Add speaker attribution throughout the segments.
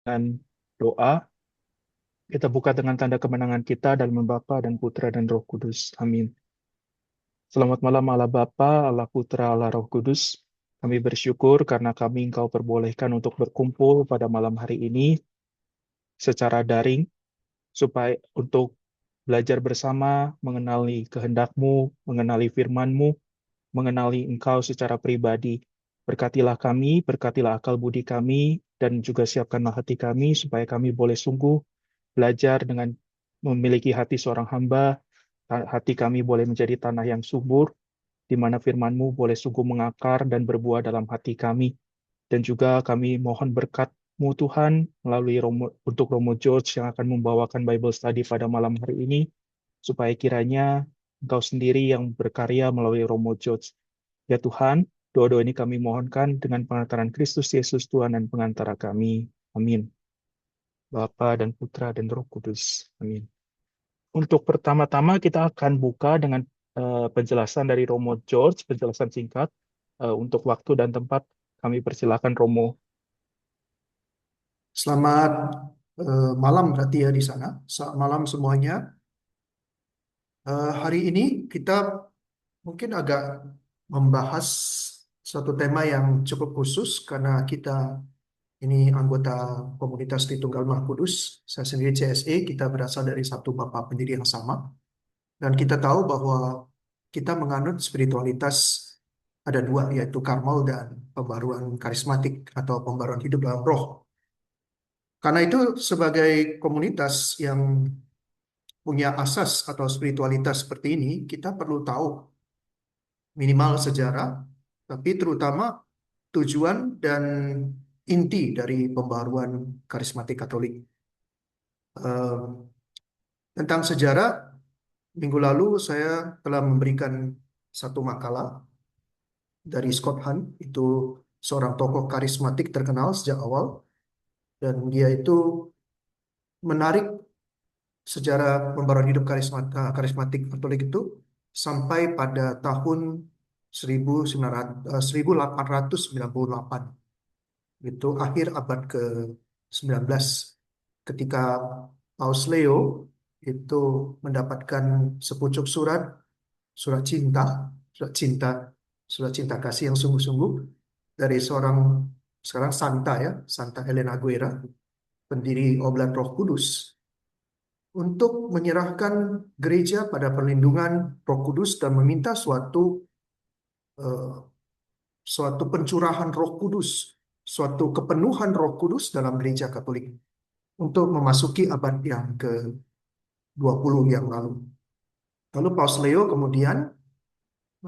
Speaker 1: Dan doa, kita buka dengan tanda kemenangan kita dalam nama Bapa dan Putra dan Roh Kudus. Amin. Selamat malam Allah Bapa, Allah Putra, Allah Roh Kudus. Kami bersyukur karena kami Engkau perbolehkan untuk berkumpul pada malam hari ini secara daring, supaya untuk belajar bersama, mengenali kehendak-Mu, mengenali firman-Mu, mengenali Engkau secara pribadi. Berkatilah kami, berkatilah akal budi kami, dan juga siapkanlah hati kami supaya kami boleh sungguh belajar dengan memiliki hati seorang hamba, hati kami boleh menjadi tanah yang subur, di mana firman-Mu boleh sungguh mengakar dan berbuah dalam hati kami. Dan juga kami mohon berkat-Mu Tuhan melalui untuk Romo George yang akan membawakan Bible Study pada malam hari ini, supaya kiranya Engkau sendiri yang berkarya melalui Romo George. Ya Tuhan, doa-doa ini kami mohonkan dengan pengantaran Kristus Yesus Tuhan dan pengantara kami. Amin. Bapa dan Putra dan Roh Kudus. Amin. Untuk pertama-tama kita akan buka dengan penjelasan dari Romo George, penjelasan singkat. Untuk waktu dan tempat kami persilakan Romo.
Speaker 2: Selamat malam berarti ya di sana. Selamat malam semuanya. Hari ini kita mungkin agak membahas satu tema yang cukup khusus karena kita ini anggota komunitas Tritunggal Maha Kudus. Saya sendiri CSE, kita berasal dari satu Bapak pendiri yang sama. Dan kita tahu bahwa kita menganut spiritualitas ada dua, yaitu karmal dan pembaruan karismatik atau pembaruan hidup dalam roh. Karena itu sebagai komunitas yang punya asas atau spiritualitas seperti ini, kita perlu tahu minimal sejarah, tapi terutama tujuan dan inti dari pembaruan karismatik Katolik. Eh, Tentang sejarah, minggu lalu saya telah memberikan satu makalah dari Scott Hahn, itu seorang tokoh karismatik terkenal sejak awal, dan dia itu menarik sejarah pembaruan hidup karismatik Katolik itu sampai pada tahun 1898, itu akhir abad ke-19, ketika Paus Leo itu mendapatkan sepucuk surat, surat cinta, surat cinta, surat cinta kasih yang sungguh-sungguh dari seorang sekarang Santa ya, Santa Elena Guerra, pendiri Oblat Roh Kudus, untuk menyerahkan gereja pada perlindungan Roh Kudus dan meminta eh, suatu pencurahan Roh Kudus, suatu kepenuhan Roh Kudus dalam gereja Katolik untuk memasuki abad yang ke-20 yang lalu. Lalu Paus Leo kemudian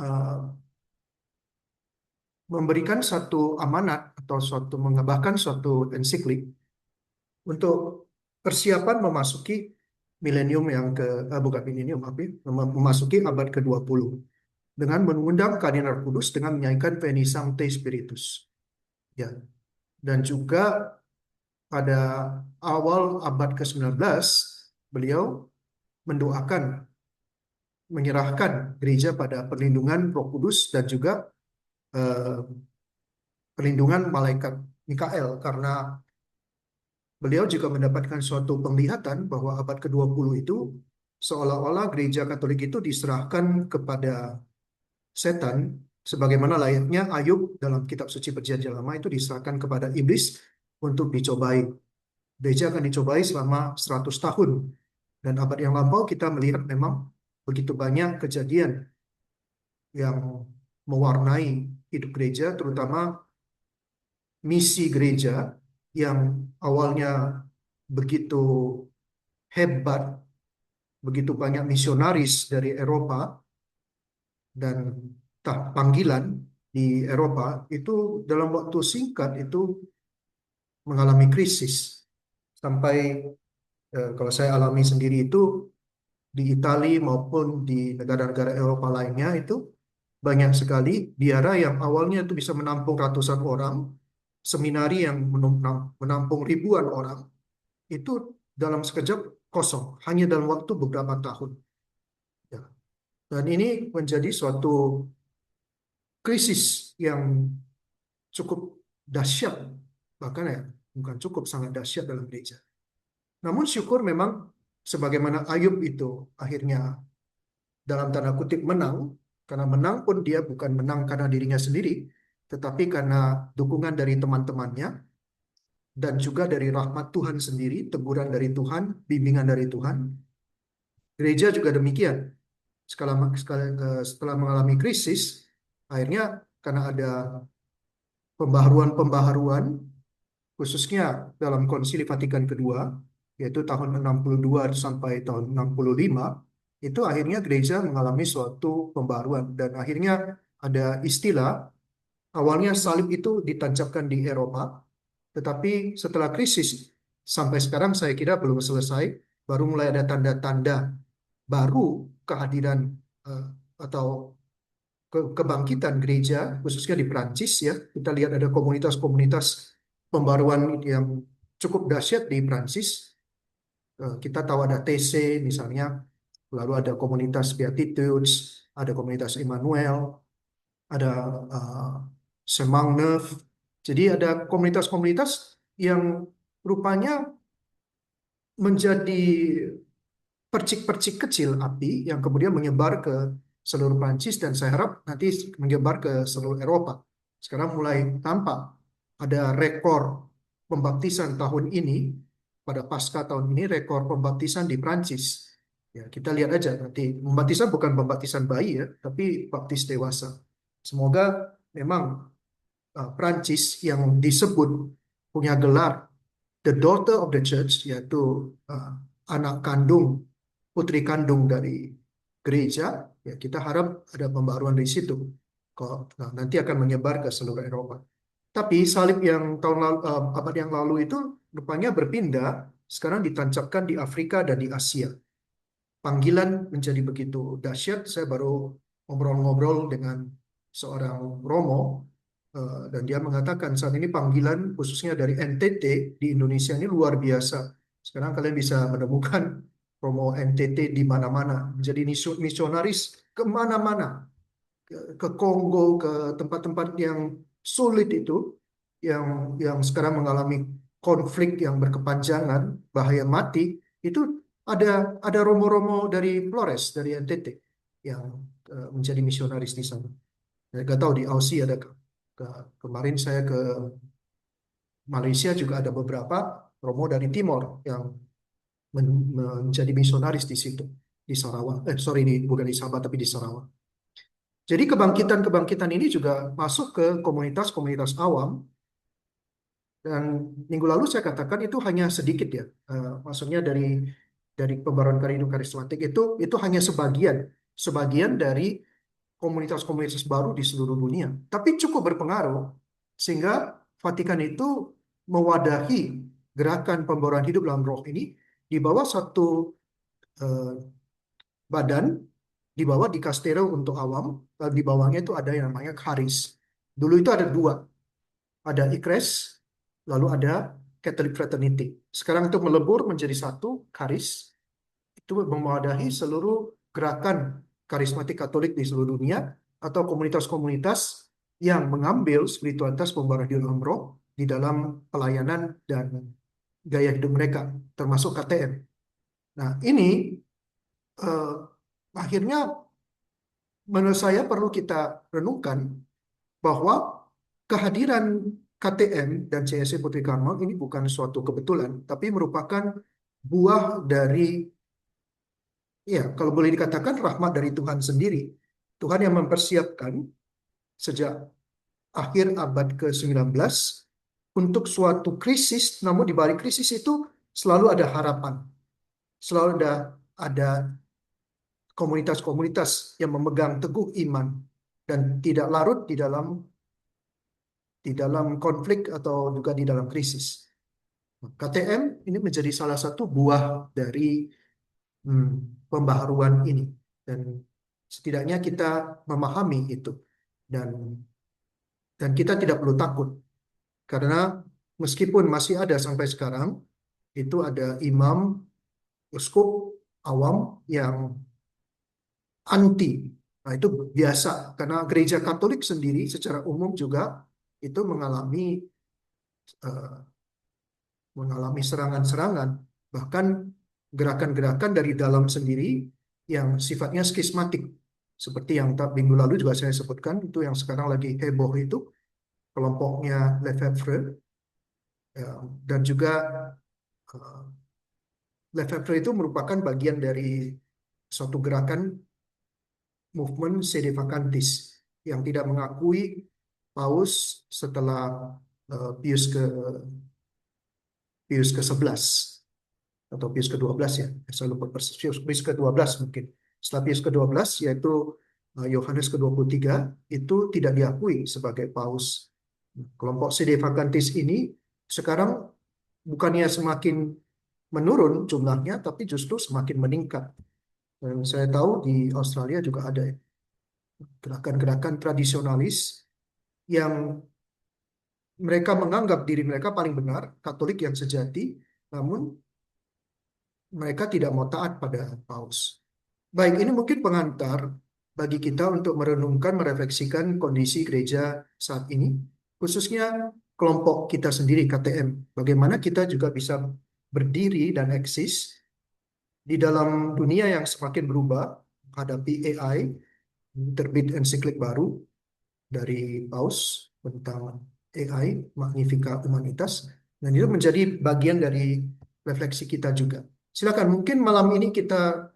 Speaker 2: eh, memberikan suatu amanat atau bahkan suatu ensiklik untuk persiapan memasuki milenium yang bukan milenium, tapi memasuki abad ke-20 dengan mengundang Kardinal Kudus dengan menyanyikan Veni Sancte Spiritus. Ya, dan juga pada awal abad ke-19 beliau mendoakan, menyerahkan gereja pada perlindungan Roh Kudus dan juga eh, perlindungan malaikat Mikael, karena beliau juga mendapatkan suatu penglihatan bahwa abad ke-20 itu seolah-olah gereja Katolik itu diserahkan kepada setan, sebagaimana layaknya Ayub dalam kitab suci Perjanjian Lama itu diserahkan kepada iblis untuk dicobai. Gereja akan dicobai selama 100 tahun. Dan abad yang lampau kita melihat memang begitu banyak kejadian yang mewarnai hidup gereja, terutama misi gereja yang awalnya begitu hebat, begitu banyak misionaris dari Eropa dan panggilan di Eropa itu dalam waktu singkat itu mengalami krisis. Sampai kalau saya alami sendiri itu di Italia maupun di negara-negara Eropa lainnya itu banyak sekali biara yang awalnya itu bisa menampung ratusan orang, seminari yang menampung ribuan orang, itu dalam sekejap kosong, hanya dalam waktu beberapa tahun. Ya. Dan ini menjadi suatu krisis yang cukup dahsyat, bahkan ya. bukan cukup, sangat dahsyat dalam gereja. Namun syukur memang sebagaimana Ayub itu akhirnya dalam tanda kutip menang, karena menang pun dia bukan menang karena dirinya sendiri, tetapi karena dukungan dari teman-temannya dan juga dari rahmat Tuhan sendiri, teguran dari Tuhan, bimbingan dari Tuhan. Gereja juga demikian. Setelah mengalami krisis, akhirnya karena ada pembaharuan-pembaharuan, khususnya dalam Konsili Vatikan Kedua, yaitu tahun 62 sampai tahun 65, itu akhirnya gereja mengalami suatu pembaruan. Dan akhirnya ada istilah, awalnya salib itu ditancapkan di Eropa, tetapi setelah krisis, sampai sekarang saya kira belum selesai, baru mulai ada tanda-tanda baru kehadiran eh, atau kebangkitan gereja, khususnya di Prancis ya. Kita lihat ada komunitas-komunitas pembaruan yang cukup dahsyat di Prancis. Kita tahu ada TC misalnya, lalu ada komunitas Beatitudes, ada komunitas Emmanuel, ada uh, Semang Neuf. Jadi ada komunitas-komunitas yang rupanya menjadi percik-percik kecil api yang kemudian menyebar ke seluruh Prancis dan saya harap nanti menyebar ke seluruh Eropa. Sekarang mulai tampak ada rekor pembaptisan tahun ini, pada pasca tahun ini rekor pembaptisan di Prancis. Ya, kita lihat aja nanti. Pembaptisan bukan pembaptisan bayi ya, tapi baptis dewasa. Semoga memang Prancis yang disebut punya gelar the daughter of the church, yaitu uh, anak kandung, putri kandung dari gereja, ya kita harap ada pembaruan di situ. Kok nah, nanti akan menyebar ke seluruh Eropa. Tapi salib yang tahun lalu, abad yang lalu itu rupanya berpindah, sekarang ditancapkan di Afrika dan di Asia. Panggilan menjadi begitu dahsyat. Saya baru ngobrol-ngobrol dengan seorang Romo, dan dia mengatakan saat ini panggilan khususnya dari NTT di Indonesia ini luar biasa. Sekarang kalian bisa menemukan Romo NTT di mana-mana, menjadi misionaris kemana-mana, ke Kongo, ke tempat-tempat yang sulit itu, yang sekarang mengalami konflik yang berkepanjangan, bahaya mati, itu ada romo-romo dari Flores, dari NTT yang menjadi misionaris di sana. Saya nggak tahu di Aussie ada kemarin saya ke Malaysia juga ada beberapa romo dari Timor yang menjadi misionaris di situ di Sarawak. Sorry, bukan di Sabah tapi di Sarawak. Jadi kebangkitan-kebangkitan ini juga masuk ke komunitas-komunitas awam dan minggu lalu saya katakan itu hanya sedikit ya. Maksudnya dari pembaruan hidup karismatik itu hanya sebagian dari komunitas-komunitas baru di seluruh dunia. Tapi cukup berpengaruh sehingga Vatikan itu mewadahi gerakan pembaruan hidup dalam roh ini di bawah satu eh, badan, di bawah dikastero untuk awam, lalu di bawahnya itu ada yang namanya Charis. Dulu itu ada dua, ada ICRES, lalu ada Catholic Fraternity. Sekarang itu melebur menjadi satu, Charis, itu mewadahi seluruh gerakan karismatik Katolik di seluruh dunia atau komunitas-komunitas yang mengambil spiritualitas pembaruan hidup dalam roh di dalam pelayanan dan gaya hidup mereka, termasuk KTM. Nah, ini eh, akhirnya menurut saya perlu kita renungkan bahwa kehadiran KTM dan CSC Putri Karmal ini bukan suatu kebetulan, tapi merupakan buah dari, ya, kalau boleh dikatakan rahmat dari Tuhan sendiri. Tuhan yang mempersiapkan sejak akhir abad ke-19 untuk suatu krisis, namun di balik krisis itu selalu ada harapan, selalu ada komunitas-komunitas yang memegang teguh iman dan tidak larut di dalam konflik atau juga di dalam krisis. KTM ini menjadi salah satu buah dari pembaharuan ini dan setidaknya kita memahami itu dan dan kita tidak perlu takut karena meskipun masih ada sampai sekarang itu ada imam, uskup, awam yang anti. Nah, itu biasa karena gereja Katolik sendiri secara umum juga itu mengalami mengalami serangan-serangan, bahkan gerakan-gerakan dari dalam sendiri yang sifatnya skismatik. Seperti yang minggu lalu juga saya sebutkan, itu yang sekarang lagi heboh itu, kelompoknya Lefebvre, ya, dan juga eh, Lefebvre itu merupakan bagian dari suatu gerakan movement sedevacantis yang tidak mengakui Paus setelah Pius ke-11 atau Pius ke-12 ya. Saya lupa persis. Pius ke-12 mungkin. Setelah Pius ke-12 yaitu Yohanes ke-23 itu tidak diakui sebagai paus. Kelompok sedevacantis ini sekarang bukannya semakin menurun jumlahnya, tapi justru semakin meningkat. Dan saya tahu di Australia juga ada gerakan-gerakan tradisionalis yang mereka menganggap diri mereka paling benar, Katolik yang sejati, namun mereka tidak mau taat pada paus. Baik, ini mungkin pengantar bagi kita untuk merenungkan, merefleksikan kondisi gereja saat ini, khususnya kelompok kita sendiri, KTM. Bagaimana kita juga bisa berdiri dan eksis di dalam dunia yang semakin berubah, menghadapi AI, terbit ensiklik baru dari Paus tentang AI, Magnifica Humanitas, dan itu menjadi bagian dari refleksi kita juga. Silakan, mungkin malam ini kita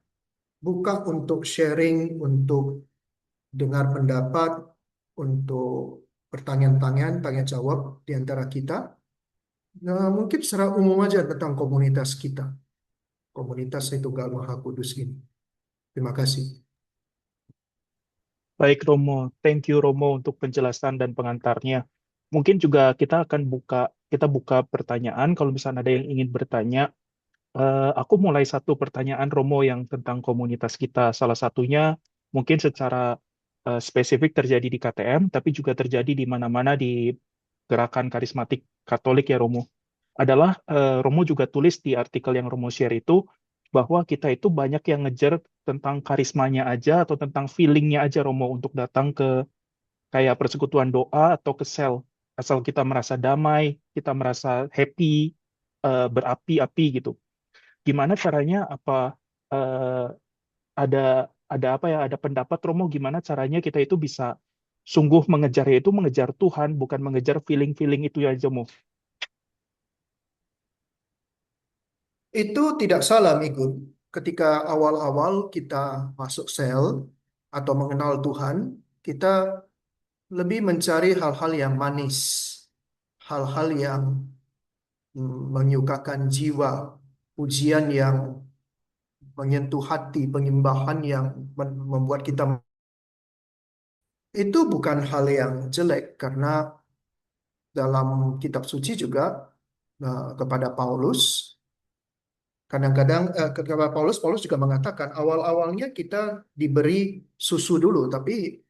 Speaker 2: buka untuk sharing, untuk dengar pendapat, untuk pertanyaan-pertanyaan, tanya jawab di antara kita. Nah, mungkin secara umum aja tentang komunitas kita, komunitas Tritunggal Maha Kudus ini. Terima kasih.
Speaker 1: Baik Romo, thank you Romo untuk penjelasan dan pengantarnya. Mungkin juga kita buka pertanyaan kalau misalnya ada yang ingin bertanya. Aku mulai satu pertanyaan Romo yang tentang komunitas kita. Salah satunya mungkin secara spesifik terjadi di KTM, tapi juga terjadi di mana-mana di gerakan karismatik Katolik ya Romo. Adalah Romo juga tulis di artikel yang Romo share itu bahwa kita itu banyak yang ngejar tentang karismanya aja atau tentang feelingnya aja Romo untuk datang ke kayak persekutuan doa atau ke sel. Asal kita merasa damai, kita merasa happy, berapi-api gitu. Gimana caranya? Apa eh, ada apa ya? Ada pendapat Romo gimana caranya kita itu bisa sungguh mengejarnya itu mengejar Tuhan, bukan mengejar feeling-feeling itu ya aja, Mo.
Speaker 2: Itu tidak salah, Migun. Ketika awal-awal kita masuk sel atau mengenal Tuhan, kita lebih mencari hal-hal yang manis, hal-hal yang menyukakan jiwa, pujian yang menyentuh hati, penyembahan yang membuat kita itu bukan hal yang jelek karena dalam kitab suci juga kepada Paulus kadang-kadang kepada Paulus juga mengatakan awal-awalnya kita diberi susu dulu tapi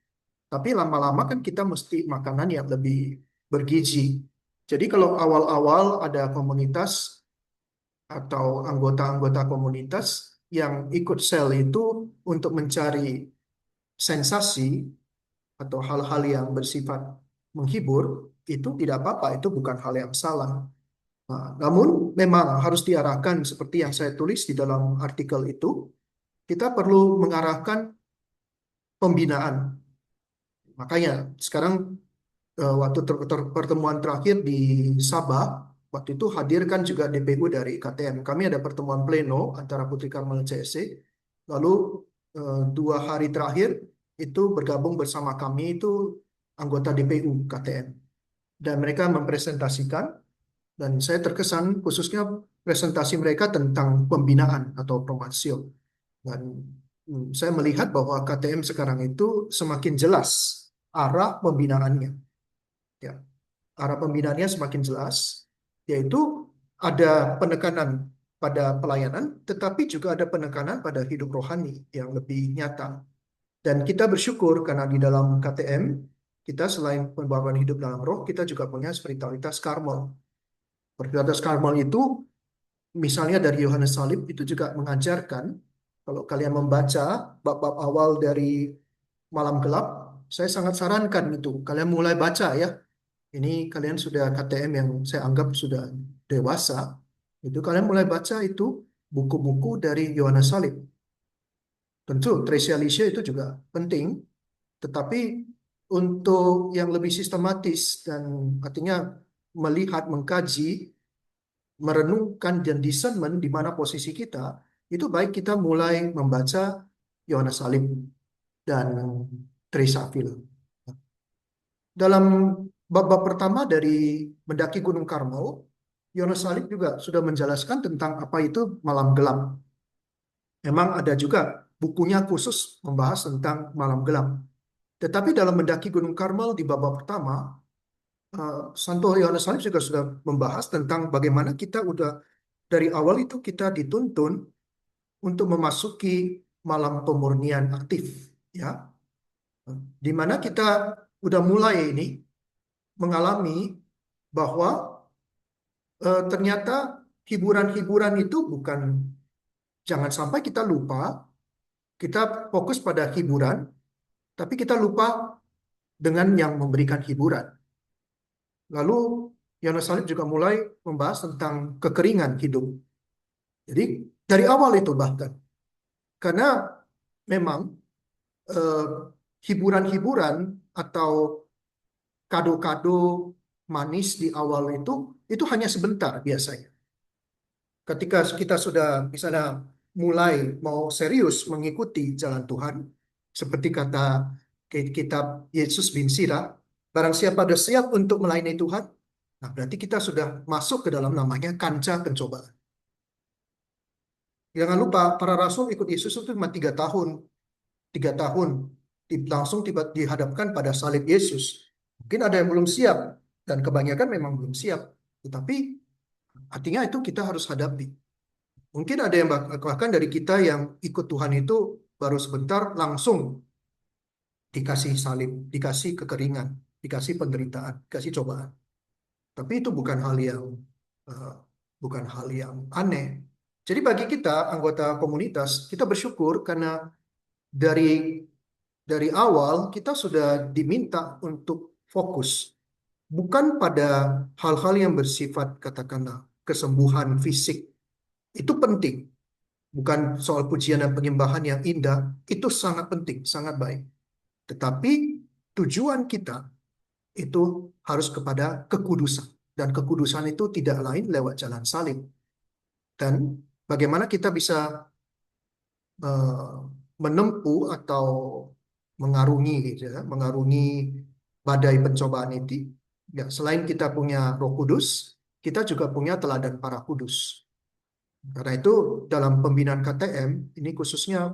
Speaker 2: lama-lama kan kita mesti makanan yang lebih bergizi. Jadi kalau awal-awal ada komunitas atau anggota-anggota komunitas yang ikut sel itu untuk mencari sensasi atau hal-hal yang bersifat menghibur, itu tidak apa-apa, itu bukan hal yang salah. Nah, namun memang harus diarahkan seperti yang saya tulis di dalam artikel itu, kita perlu mengarahkan pembinaan. Makanya sekarang waktu pertemuan terakhir di Sabah, waktu itu hadirkan juga DPU dari KTM. Kami ada pertemuan pleno antara Putri Karmel CSC, lalu 2 hari terakhir itu bergabung bersama kami itu anggota DPU KTM. Dan mereka mempresentasikan, dan saya terkesan khususnya presentasi mereka tentang pembinaan atau promasio. Dan saya melihat bahwa KTM sekarang itu semakin jelas arah pembinaannya. Ya, arah pembinaannya semakin jelas, yaitu ada penekanan pada pelayanan, tetapi juga ada penekanan pada hidup rohani yang lebih nyata. Dan kita bersyukur karena di dalam KTM, kita selain pembaharuan hidup dalam roh, kita juga punya spiritualitas Karmel. Spiritualitas Karmel itu, misalnya dari Yohanes Salib, itu juga mengajarkan, kalau kalian membaca bab-bab awal dari Malam Gelap, saya sangat sarankan itu, kalian mulai baca ya. Ini kalian sudah KTM yang saya anggap sudah dewasa, itu kalian mulai baca itu buku-buku dari Yohanes Salib. Tentu Tracy Alicia itu juga penting, tetapi untuk yang lebih sistematis dan artinya melihat, mengkaji, merenungkan dan discernment di mana posisi kita, itu baik kita mulai membaca Yohanes Salib dan Teresa Avila. Dalam bab-bab pertama dari mendaki Gunung Karmel, Yohanes Salib juga sudah menjelaskan tentang apa itu malam gelap. Memang ada juga bukunya khusus membahas tentang malam gelap. Tetapi dalam mendaki Gunung Karmel di bab pertama, Santo Yohanes Salib juga sudah membahas tentang bagaimana kita udah dari awal itu kita dituntun untuk memasuki malam pemurnian aktif, ya, di mana kita udah mulai ini mengalami bahwa ternyata hiburan-hiburan itu bukan, jangan sampai kita lupa, kita fokus pada hiburan, tapi kita lupa dengan yang memberikan hiburan. Lalu Yohanes Salib juga mulai membahas tentang kekeringan hidup. Jadi dari awal itu bahkan, karena memang eh, hiburan-hiburan atau kado-kado manis di awal itu hanya sebentar biasanya. Ketika kita sudah misalnya mulai mau serius mengikuti jalan Tuhan, seperti kata kitab Yesus bin Sira, barang siapa sudah siap untuk melayani Tuhan, nah berarti kita sudah masuk ke dalam namanya kancah pencobaan. Jangan lupa para rasul ikut Yesus itu cuma 3 tahun, 3 tahun langsung tiba dihadapkan pada salib Yesus. Mungkin ada yang belum siap dan kebanyakan memang belum siap, tetapi artinya itu kita harus hadapi. Mungkin ada yang bahkan dari kita yang ikut Tuhan itu baru sebentar langsung dikasih salib, dikasih kekeringan, dikasih penderitaan, dikasih cobaan. Tapi itu eh, bukan hal yang aneh. Jadi bagi kita anggota komunitas, kita bersyukur karena dari dari awal kita sudah diminta untuk fokus bukan pada hal-hal yang bersifat katakanlah kesembuhan fisik. Itu penting, bukan soal pujian dan penyembahan yang indah, itu sangat penting, sangat baik. Tetapi tujuan kita itu harus kepada kekudusan. Dan kekudusan itu tidak lain lewat jalan salib. Dan bagaimana kita bisa eh, menempuh atau mengarungi gitu ya, mengarungi badai pencobaan itu. Ya, selain kita punya Roh Kudus, kita juga punya teladan para kudus. Karena itu dalam pembinaan KTM ini khususnya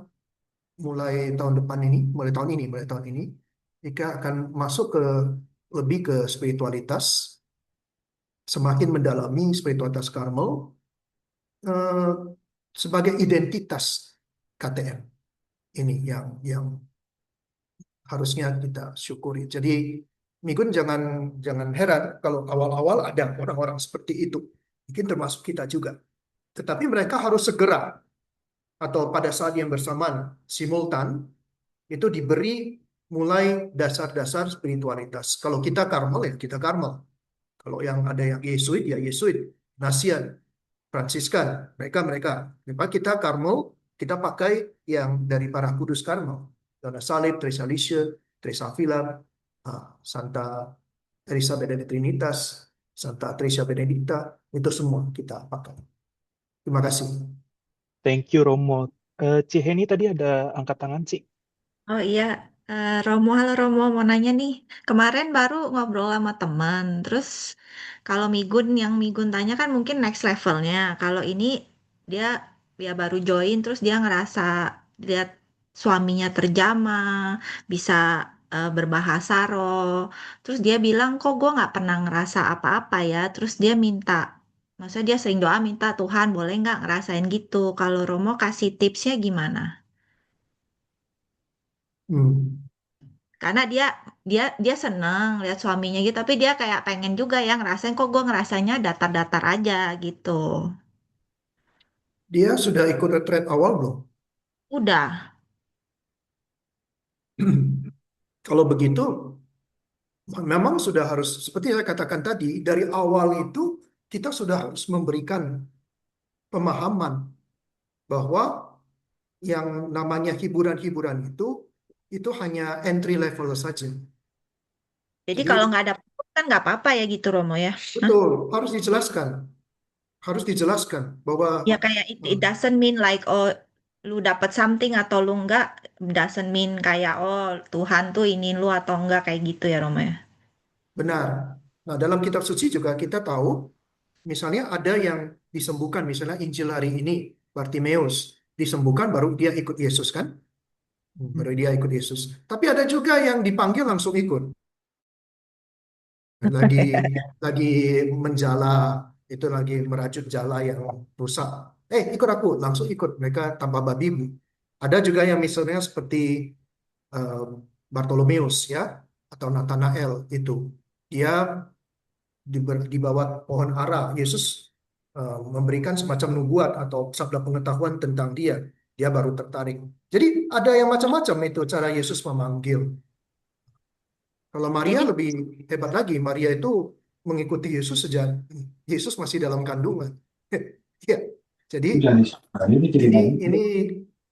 Speaker 2: mulai tahun ini, kita akan masuk ke lebih ke spiritualitas, semakin mendalami spiritualitas Karmel eh, sebagai identitas KTM ini yang harusnya kita syukuri. Jadi Migun jangan jangan heran kalau awal-awal ada orang-orang seperti itu, mungkin termasuk kita juga. Tetapi mereka harus segera atau pada saat yang bersamaan simultan itu diberi mulai dasar-dasar spiritualitas. Kalau kita Karmel ya kita Karmel. Kalau yang ada yang Yesuit ya Yesuit, Nasian, Fransiskan, mereka. Memang kita Karmel, kita pakai yang dari para kudus Karmel. Dona Salib, Teresa Alicia, Teresa Avila, Santa Teresa Benedicta Trinitas, Santa Teresa Benedicta, itu semua kita pakai. Terima kasih.
Speaker 1: Thank you, Romo. Ciheni tadi ada angkat tangan sih.
Speaker 3: Oh iya, Romo, halo Romo, mau nanya nih. Kemarin baru ngobrol sama teman, terus kalau Migun, yang Migun tanya kan mungkin next levelnya. Kalau ini dia dia baru join, terus dia ngerasa lihat suaminya terjamah, bisa berbahasa roh. Terus dia bilang, kok gue nggak pernah ngerasa apa-apa ya. Terus dia minta, maksudnya dia sering doa minta Tuhan boleh nggak ngerasain gitu. Kalau Romo kasih tipsnya gimana?
Speaker 2: Hmm.
Speaker 3: Karena dia dia dia seneng lihat suaminya gitu, tapi dia kayak pengen juga ya ngerasain kok gue ngerasanya datar-datar aja gitu.
Speaker 2: Dia sudah ikut retret awal belum?
Speaker 3: Udah.
Speaker 2: Kalau begitu, memang sudah harus, seperti saya katakan tadi, dari awal itu kita sudah harus memberikan pemahaman bahwa yang namanya hiburan-hiburan itu hanya entry level saja.
Speaker 3: Jadi
Speaker 2: Jadi
Speaker 3: kalau nggak ada pun kan nggak apa-apa ya gitu Romo ya. Hah?
Speaker 2: betul, harus dijelaskan bahwa
Speaker 3: Ya kayak it doesn't mean like oh lu dapat something atau lu nggak doesn't mean kayak oh Tuhan tuh ini lu atau enggak kayak gitu ya Romo ya.
Speaker 2: benar. Nah, dalam kitab suci juga kita tahu, misalnya ada yang disembuhkan, misalnya Injil hari ini, Bartimeus disembuhkan baru dia ikut Yesus kan? Baru dia ikut Yesus. Tapi ada juga yang dipanggil langsung ikut. Lagi lagi menjala, itu lagi merajut jala yang rusak. Ikut aku, langsung ikut. Mereka tanpa babi bu. Ada juga yang misalnya seperti eh, Bartolomeus ya, atau Nathanael itu. Dia di bawah pohon ara, Yesus memberikan semacam nubuat atau sabda pengetahuan tentang dia. Dia baru tertarik. Jadi ada yang macam-macam itu cara Yesus memanggil. Kalau Maria
Speaker 3: Jadi
Speaker 2: lebih hebat lagi. Maria itu mengikuti Yesus sejak Yesus masih dalam kandungan. Ya, jadi ini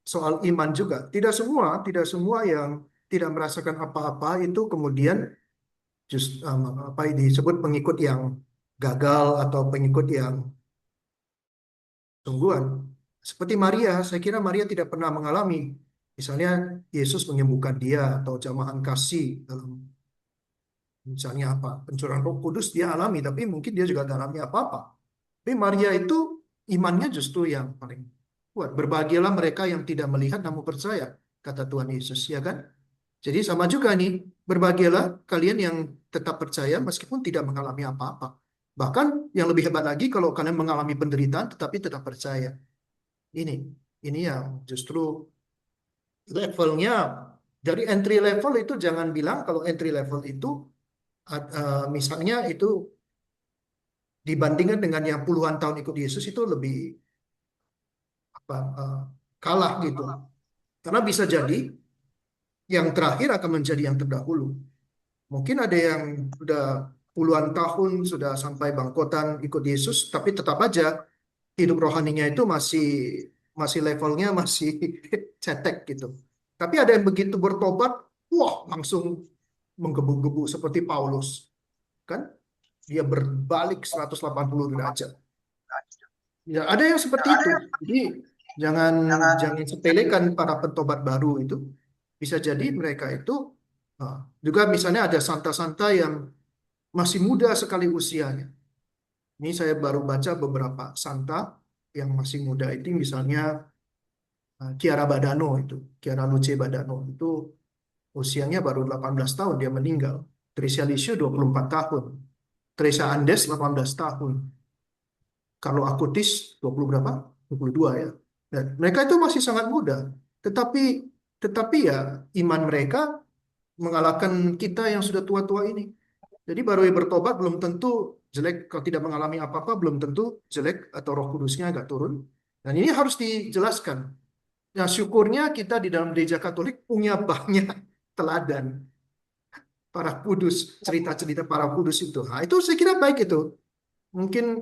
Speaker 2: soal iman juga. Tidak semua yang tidak merasakan apa-apa itu kemudian apa disebut pengikut yang gagal atau pengikut yang sungguhan. Seperti Maria, saya kira Maria tidak pernah mengalami, misalnya Yesus menyembuhkan dia atau jamahan kasih dalam misalnya apa pencurahan Roh Kudus dia alami, tapi mungkin dia juga tidak alami apa-apa. Tapi Maria itu imannya justru yang paling kuat. Berbahagialah mereka yang tidak melihat namun percaya, kata Tuhan Yesus, ya kan? Jadi sama juga nih, berbahagialah kalian yang tetap percaya meskipun tidak mengalami apa-apa. Bahkan yang lebih hebat lagi kalau kalian mengalami penderitaan tetapi tetap percaya. Ini, ini yang justru levelnya dari entry level itu jangan bilang kalau entry level itu misalnya itu dibandingkan dengan yang puluhan tahun ikut Yesus itu lebih apa kalah gitu. Karena bisa jadi yang terakhir akan menjadi yang terdahulu. Mungkin ada yang sudah puluhan tahun sudah sampai bangkotan ikut Yesus, tapi tetap aja hidup rohaninya itu masih masih levelnya masih cetek gitu. Tapi ada yang begitu bertobat, wah langsung menggebu-gebu seperti Paulus, kan? Dia berbalik 180 derajat. Ya, ada yang seperti itu. Jadi jangan jangan sepelekan para pentobat baru itu. Bisa jadi mereka itu juga misalnya ada santa-santa yang masih muda sekali usianya. Ini saya baru baca beberapa santa yang masih muda itu misalnya Chiara Badano itu, Chiara Luce Badano itu usianya baru 18 tahun dia meninggal. Tricia Lisio 24 tahun. Teresa Andes 18 tahun. Carlo Acutis 20 berapa? 22 ya. Dan mereka itu masih sangat muda. Tetapi tetapi ya iman mereka mengalahkan kita yang sudah tua-tua ini. Jadi baru bertobat belum tentu jelek, kalau tidak mengalami apa-apa belum tentu jelek atau Roh Kudusnya agak turun. Dan ini harus dijelaskan. Nah, syukurnya kita di dalam gereja Katolik punya banyak teladan para kudus, cerita-cerita para kudus itu. Nah, itu saya kira baik itu. Mungkin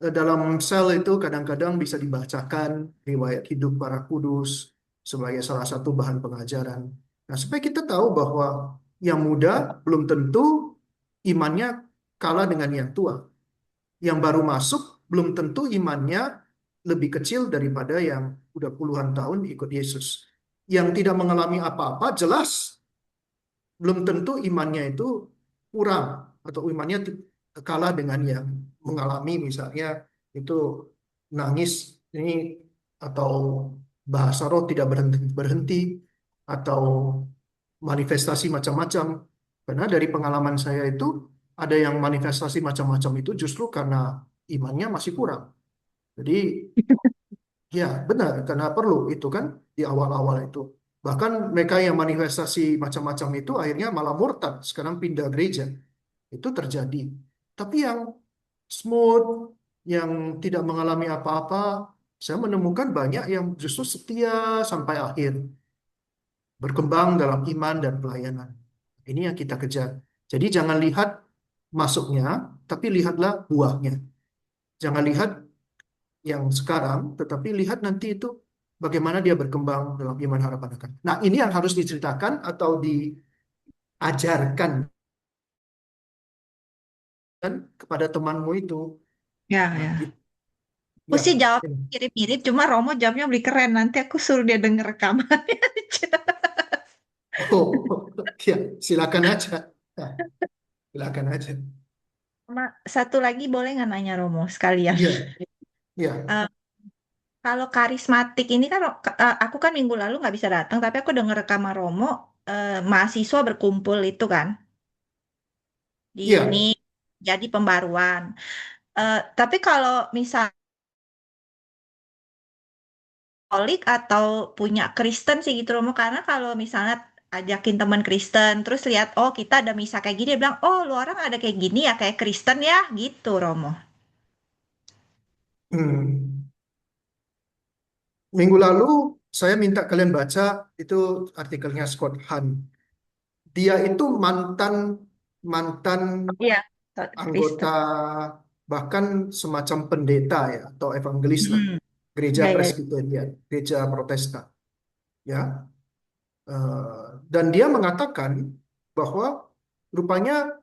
Speaker 2: dalam sel itu kadang-kadang bisa dibacakan riwayat hidup para kudus sebagai salah satu bahan pengajaran. Nah, supaya kita tahu bahwa yang muda belum tentu imannya kalah dengan yang tua. Yang baru masuk belum tentu imannya lebih kecil daripada yang udah puluhan tahun ikut Yesus. Yang tidak mengalami apa-apa jelas belum tentu imannya itu kurang atau imannya kalah dengan yang mengalami misalnya itu nangis ini atau bahasa roh tidak berhenti berhenti atau manifestasi macam-macam. Karena dari pengalaman saya itu ada yang manifestasi macam-macam itu justru karena imannya masih kurang. Jadi ya benar karena perlu itu kan di awal-awal itu. Bahkan mereka yang manifestasi macam-macam itu akhirnya malah murtad, sekarang pindah gereja. Itu terjadi. Tapi yang smooth, yang tidak mengalami apa-apa, saya menemukan banyak yang justru setia sampai akhir, berkembang dalam iman dan pelayanan. Ini yang kita kejar. Jadi jangan lihat masuknya, tapi lihatlah buahnya. Jangan lihat yang sekarang, tetapi lihat nanti itu bagaimana dia berkembang dalam iman harapan akan. Nah, ini yang harus diceritakan atau diajarkan kan kepada temanmu itu.
Speaker 3: Ya,
Speaker 2: Nah,
Speaker 3: ya. Aku
Speaker 2: ya.
Speaker 3: sih jawab mirip-mirip, cuma Romo jawabnya lebih keren. Nanti aku suruh dia denger rekamannya aja.
Speaker 2: Oh, ya, silakan aja. Nah, silakan aja.
Speaker 3: Sama satu lagi boleh nggak nanya Romo sekalian?
Speaker 2: Iya, iya.
Speaker 3: Eh, Kalau karismatik ini kan, aku kan minggu lalu nggak bisa datang, tapi aku dengar rekaman Romo, mahasiswa berkumpul itu kan di ini
Speaker 2: Iya.
Speaker 3: jadi pembaruan. Tapi kalau misal Katolik atau punya Kristen sih gitu Romo, karena kalau misalnya ajakin teman Kristen terus lihat oh kita ada misa kayak gini, dia bilang oh lu orang ada kayak gini ya kayak Kristen ya gitu Romo.
Speaker 2: Hmm. Minggu lalu saya minta kalian baca itu artikelnya Scott Hahn. Dia itu mantan mantan
Speaker 3: Iya,
Speaker 2: anggota
Speaker 3: Kristen.
Speaker 2: bahkan semacam pendeta ya atau evangelis lah
Speaker 3: Hmm.
Speaker 2: gereja
Speaker 3: Ya, ya.
Speaker 2: Presbyterian, gereja Protestan ya. Dan dia mengatakan bahwa rupanya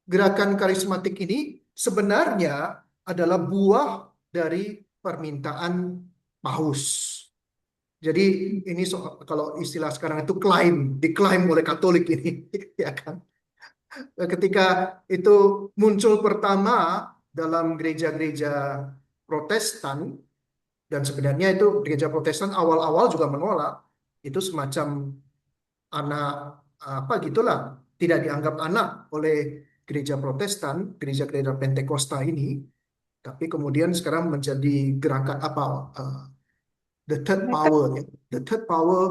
Speaker 2: gerakan karismatik ini sebenarnya adalah buah dari permintaan paus. Jadi ini kalau istilah sekarang itu diklaim oleh Katolik ini, ya kan? Ketika itu muncul pertama dalam gereja-gereja Protestan, dan sebenarnya itu gereja Protestan awal-awal juga menolak, itu semacam anak apa gitulah, tidak dianggap anak oleh gereja Protestan, gereja-gereja Pentakosta ini, tapi kemudian sekarang menjadi gerakan apa? The third
Speaker 3: Mereka
Speaker 2: power, ya. The third power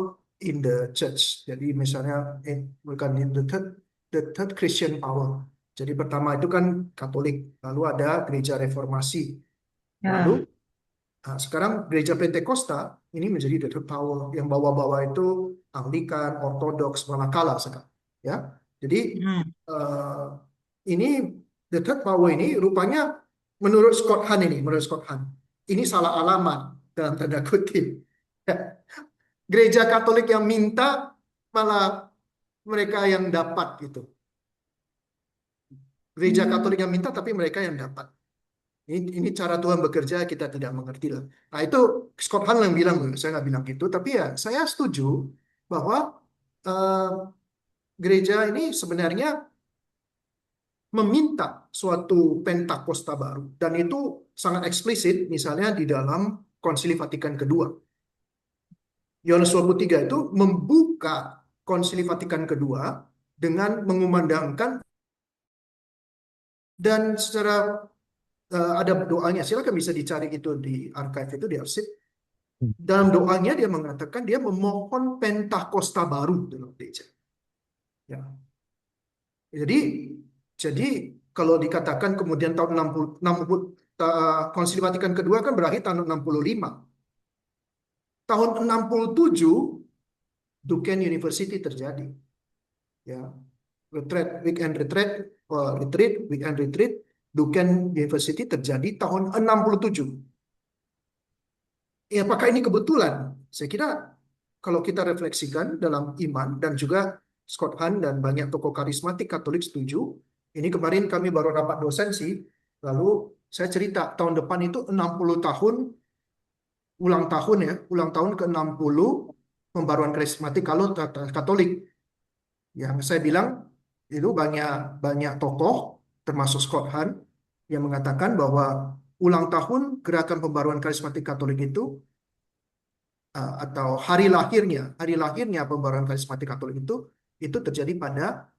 Speaker 2: in the church. Jadi misalnya bukan the third Christian power. Jadi pertama itu kan Katolik, lalu ada gereja Reformasi, lalu
Speaker 3: ya.
Speaker 2: sekarang gereja Pentakosta ini menjadi the third power yang bawa-bawa itu Anglikan, Ortodoks, manakala sekarang. Ya, jadi
Speaker 3: Hmm.
Speaker 2: eh, ini the third power ini rupanya menurut Scott Hahn ini salah alamat dalam tanda kutip. Gereja Katolik yang minta malah mereka yang dapat gitu. Gereja
Speaker 3: Hmm.
Speaker 2: Katolik yang minta tapi mereka yang dapat. Ini cara Tuhan bekerja kita tidak mengerti lah. Nah itu Scott Hahn yang bilang, saya nggak bilang gitu, tapi ya saya setuju bahwa eh, gereja ini sebenarnya meminta suatu Pentakosta baru dan itu sangat eksplisit misalnya di dalam Konsili Vatikan kedua. Yohanes 23 itu membuka Konsili Vatikan kedua dengan mengumandangkan dan secara ada doanya, silakan bisa dicari itu di archive itu di arsip. Dalam doanya dia mengatakan dia memohon Pentakosta baru dalam gereja. Ya. Jadi jadi kalau dikatakan kemudian tahun 60 Konsili Vatikan kedua kan berakhir tahun 65. Tahun 67 Duquesne University terjadi. Ya, weekend retreat Duquesne University terjadi tahun 67. Ya, apakah ini kebetulan? Saya kira kalau kita refleksikan dalam iman dan juga Scott Hahn dan banyak tokoh karismatik Katolik setuju. Ini kemarin kami baru rapat dosen sih. Lalu saya cerita tahun depan itu 60 tahun ulang tahun ke-60 pembaruan karismatik kalau Katolik. Yang saya bilang itu banyak banyak tokoh termasuk Scott Hahn yang mengatakan bahwa ulang tahun gerakan pembaruan karismatik Katolik atau hari lahirnya pembaruan karismatik Katolik itu terjadi pada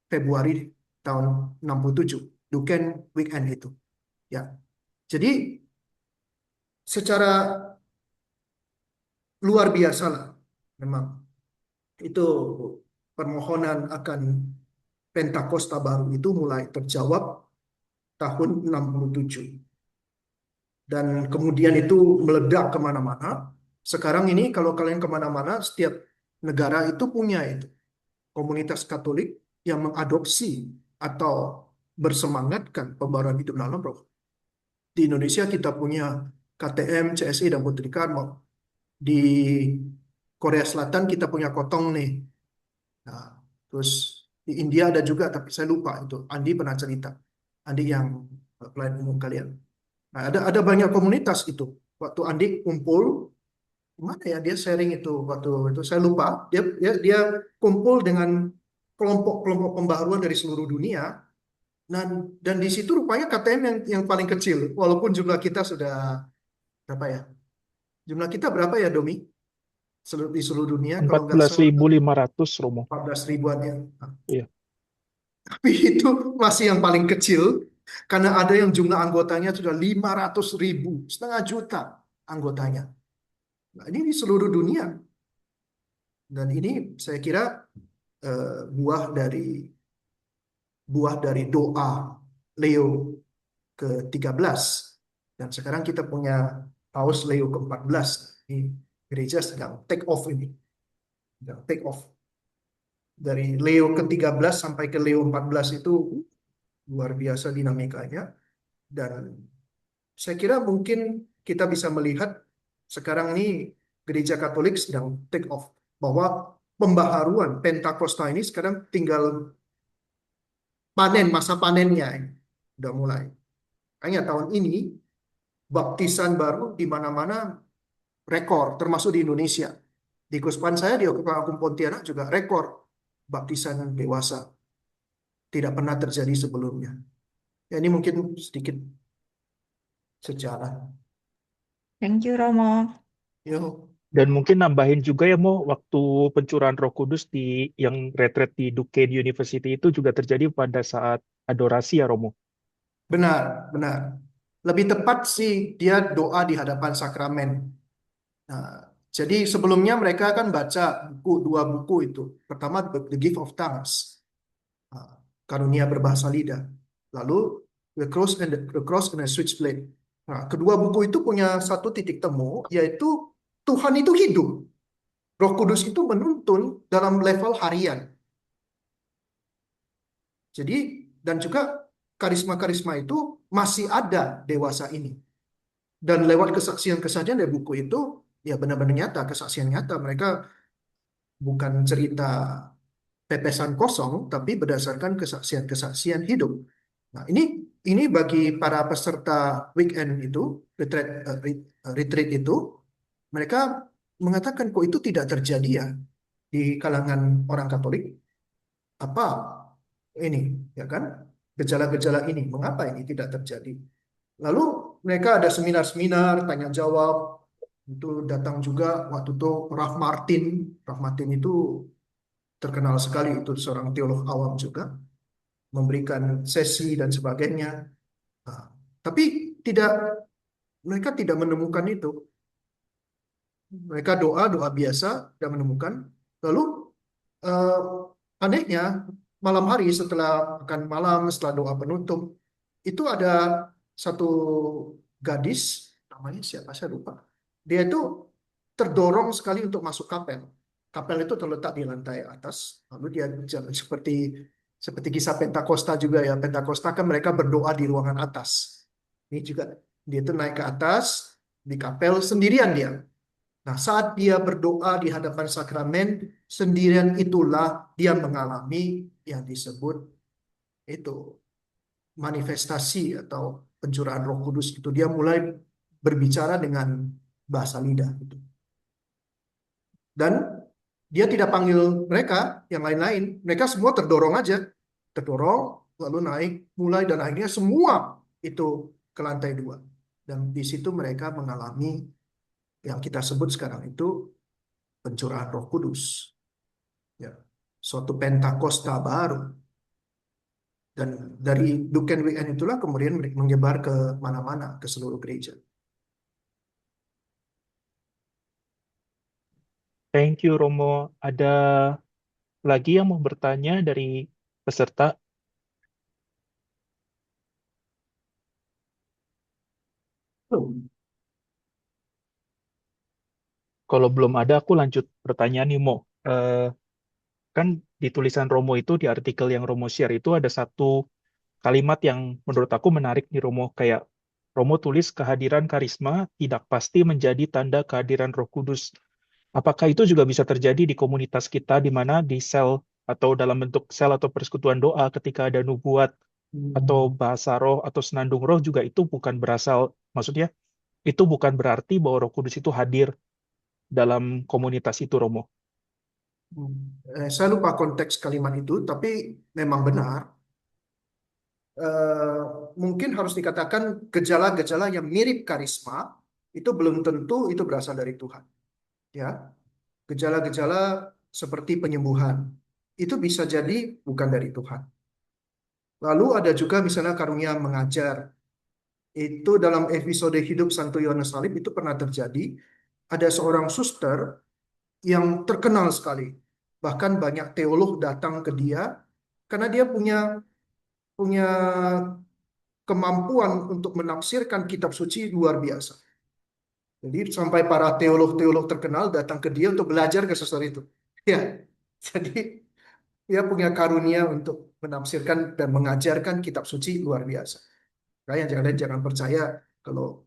Speaker 2: Februari tahun 67, Duquesne Weekend itu. Ya. Jadi secara luar biasa lah memang itu permohonan akan Pentakosta baru itu mulai terjawab tahun 67 dan kemudian itu meledak kemana-mana. Sekarang ini kalau kalian kemana-mana setiap negara itu punya itu komunitas Katolik yang mengadopsi atau bersemangatkan pembaruan hidup dalam roh. Di Indonesia kita punya KTM, CSI, dan Putri Karmo. Di Korea Selatan kita punya Kotong nih. Nah, terus di India ada juga, tapi saya lupa itu. Andi pernah cerita. Andi yang pelayan umum kalian. Nah, ada banyak komunitas itu. Waktu Andi kumpul, mana ya dia sharing itu waktu itu saya lupa. Dia kumpul dengan kelompok-kelompok pembaharuan dari seluruh dunia. Dan di situ rupanya KTM yang paling kecil. Walaupun jumlah kita sudah berapa ya? Jumlah kita berapa ya, Domi? Di seluruh dunia kalau
Speaker 1: Empat
Speaker 2: nggak
Speaker 1: belas
Speaker 2: salah
Speaker 1: ribu lima ratus Romo.
Speaker 2: 14 ribuan ya. Nah,
Speaker 1: Iya.
Speaker 2: tapi itu masih yang paling kecil karena ada yang jumlah anggotanya sudah 500 ribu, setengah juta anggotanya. Nah, ini di seluruh dunia. Dan ini saya kira buah dari doa Leo ke-13. Dan sekarang kita punya Paus Leo ke-14. Ini gereja sedang take off ini. Sedang take off. Dari Leo ke-13 sampai ke Leo 14 itu luar biasa dinamikanya. Dan saya kira mungkin kita bisa melihat sekarang ini gereja Katolik sedang take off. Bahwa pembaharuan Pentakosta ini sekarang tinggal panen, masa panennya ini. Udah mulai. Hanya tahun ini baptisan baru di mana-mana rekor, termasuk di Indonesia. Di Kuspan saya di Agung Pontianak juga rekor baptisan dewasa. Tidak pernah terjadi sebelumnya. Ya, ini mungkin sedikit sejarah.
Speaker 3: Thank you, Romo.
Speaker 2: Yo,
Speaker 1: Dan mungkin nambahin juga ya Mo, waktu pencurahan Roh Kudus di yang retret di Duquesne University itu juga terjadi pada saat adorasi ya Romo.
Speaker 2: benar, benar. Lebih tepat sih dia doa di hadapan sakramen. Nah, jadi sebelumnya mereka kan baca dua buku itu. Pertama The Gift of Tongues, ah, karunia berbahasa lidah. Lalu The Cross and the Switchblade. Nah, kedua buku itu punya satu titik temu, yaitu Tuhan itu hidup. Roh Kudus itu menuntun dalam level harian. Jadi, dan juga karisma-karisma itu masih ada dewasa ini. Dan lewat kesaksian-kesaksian dari buku itu, ya benar-benar nyata, kesaksian nyata. Mereka bukan cerita pepesan kosong, tapi berdasarkan kesaksian-kesaksian hidup. Nah, ini bagi para peserta weekend itu, retreat itu, mereka mengatakan kok itu tidak terjadi ya di kalangan orang Katolik. Apa ini, ya kan? Gejala-gejala ini, mengapa ini tidak terjadi? Lalu mereka ada seminar-seminar, tanya jawab, itu datang juga waktu itu Ralph Martin. Ralph Martin itu terkenal sekali, itu seorang teolog awam juga, memberikan sesi dan sebagainya. Nah, tapi tidak, mereka tidak menemukan itu. Mereka doa biasa, tidak menemukan. Lalu eh, anehnya malam hari setelah makan malam, setelah doa penutup, itu ada satu gadis, namanya siapa saya lupa. Dia itu terdorong sekali untuk masuk kapel. Kapel itu terletak di lantai atas, lalu dia jalan seperti kisah Pentakosta juga ya. Pentakosta kan mereka berdoa di ruangan atas. Ini juga dia itu naik ke atas di kapel sendirian dia. Nah, saat dia berdoa di hadapan sakramen, sendirian itulah dia mengalami yang disebut itu manifestasi atau pencurahan Roh Kudus itu. Dia mulai berbicara dengan bahasa lidah itu. Dan dia tidak panggil mereka yang lain-lain. Mereka semua terdorong aja, terdorong lalu naik mulai dan akhirnya semua itu ke lantai 2. Dan di situ mereka mengalami yang kita sebut sekarang itu pencurahan Roh Kudus. Ya, suatu Pentakosta baru. Dan dari Duken Weekend itulah kemudian menyebar ke mana-mana, ke seluruh gereja.
Speaker 1: Thank you Romo. Ada lagi yang mau bertanya dari peserta? Kalau belum ada, aku lanjut pertanyaan nih Mo. Kan di tulisan Romo itu, di artikel yang Romo share itu ada satu kalimat yang menurut aku menarik nih Romo. Kayak Romo tulis kehadiran karisma tidak pasti menjadi tanda kehadiran Roh Kudus. Apakah itu juga bisa terjadi di komunitas kita di mana di sel atau dalam bentuk sel atau persekutuan doa ketika ada nubuat atau bahasa roh atau senandung roh juga itu bukan berasal, maksudnya itu bukan berarti bahwa Roh Kudus itu hadir dalam komunitas itu, Romo.
Speaker 2: Saya lupa konteks kalimat itu, tapi memang benar. Eh, Mungkin harus dikatakan gejala-gejala yang mirip karisma itu belum tentu itu berasal dari Tuhan. Ya, gejala-gejala seperti penyembuhan itu bisa jadi bukan dari Tuhan. Lalu ada juga misalnya karunia mengajar. Itu dalam episode hidup Santo Yohanes Salib itu pernah terjadi. Ada seorang suster yang terkenal sekali. Bahkan banyak teolog datang ke dia karena dia punya punya kemampuan untuk menafsirkan kitab suci luar biasa. Jadi sampai para teolog-teolog terkenal datang ke dia untuk belajar ke suster itu. Ya, jadi dia punya karunia untuk menafsirkan dan mengajarkan kitab suci luar biasa. Kalian jangan percaya kalau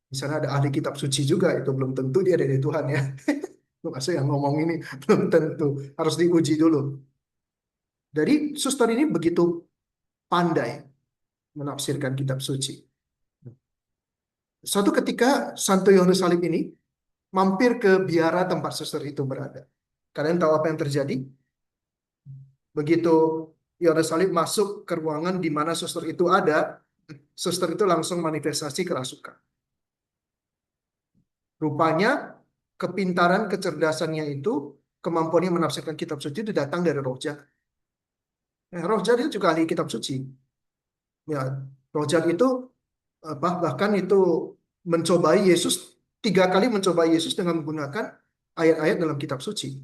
Speaker 2: misalnya ada ahli kitab suci juga itu belum tentu dia dari Tuhan ya. Maksud yang ngomong ini belum tentu, harus diuji dulu. Jadi suster ini begitu pandai menafsirkan kitab suci. Suatu ketika Santo Yohanes Salib ini mampir ke biara tempat suster itu berada. Kalian tahu apa yang terjadi? Begitu Yohanes Salib masuk ke ruangan di mana suster itu ada, suster itu langsung manifestasi kerasukan. Rupanya kepintaran, kecerdasannya itu, kemampuannya menafsirkan kitab suci itu datang dari Roh Jahat. Roh Jahat itu juga ahli kitab suci. Ya, Roh Jahat itu bahkan itu mencobai Yesus, 3 kali mencobai Yesus dengan menggunakan ayat-ayat dalam kitab suci.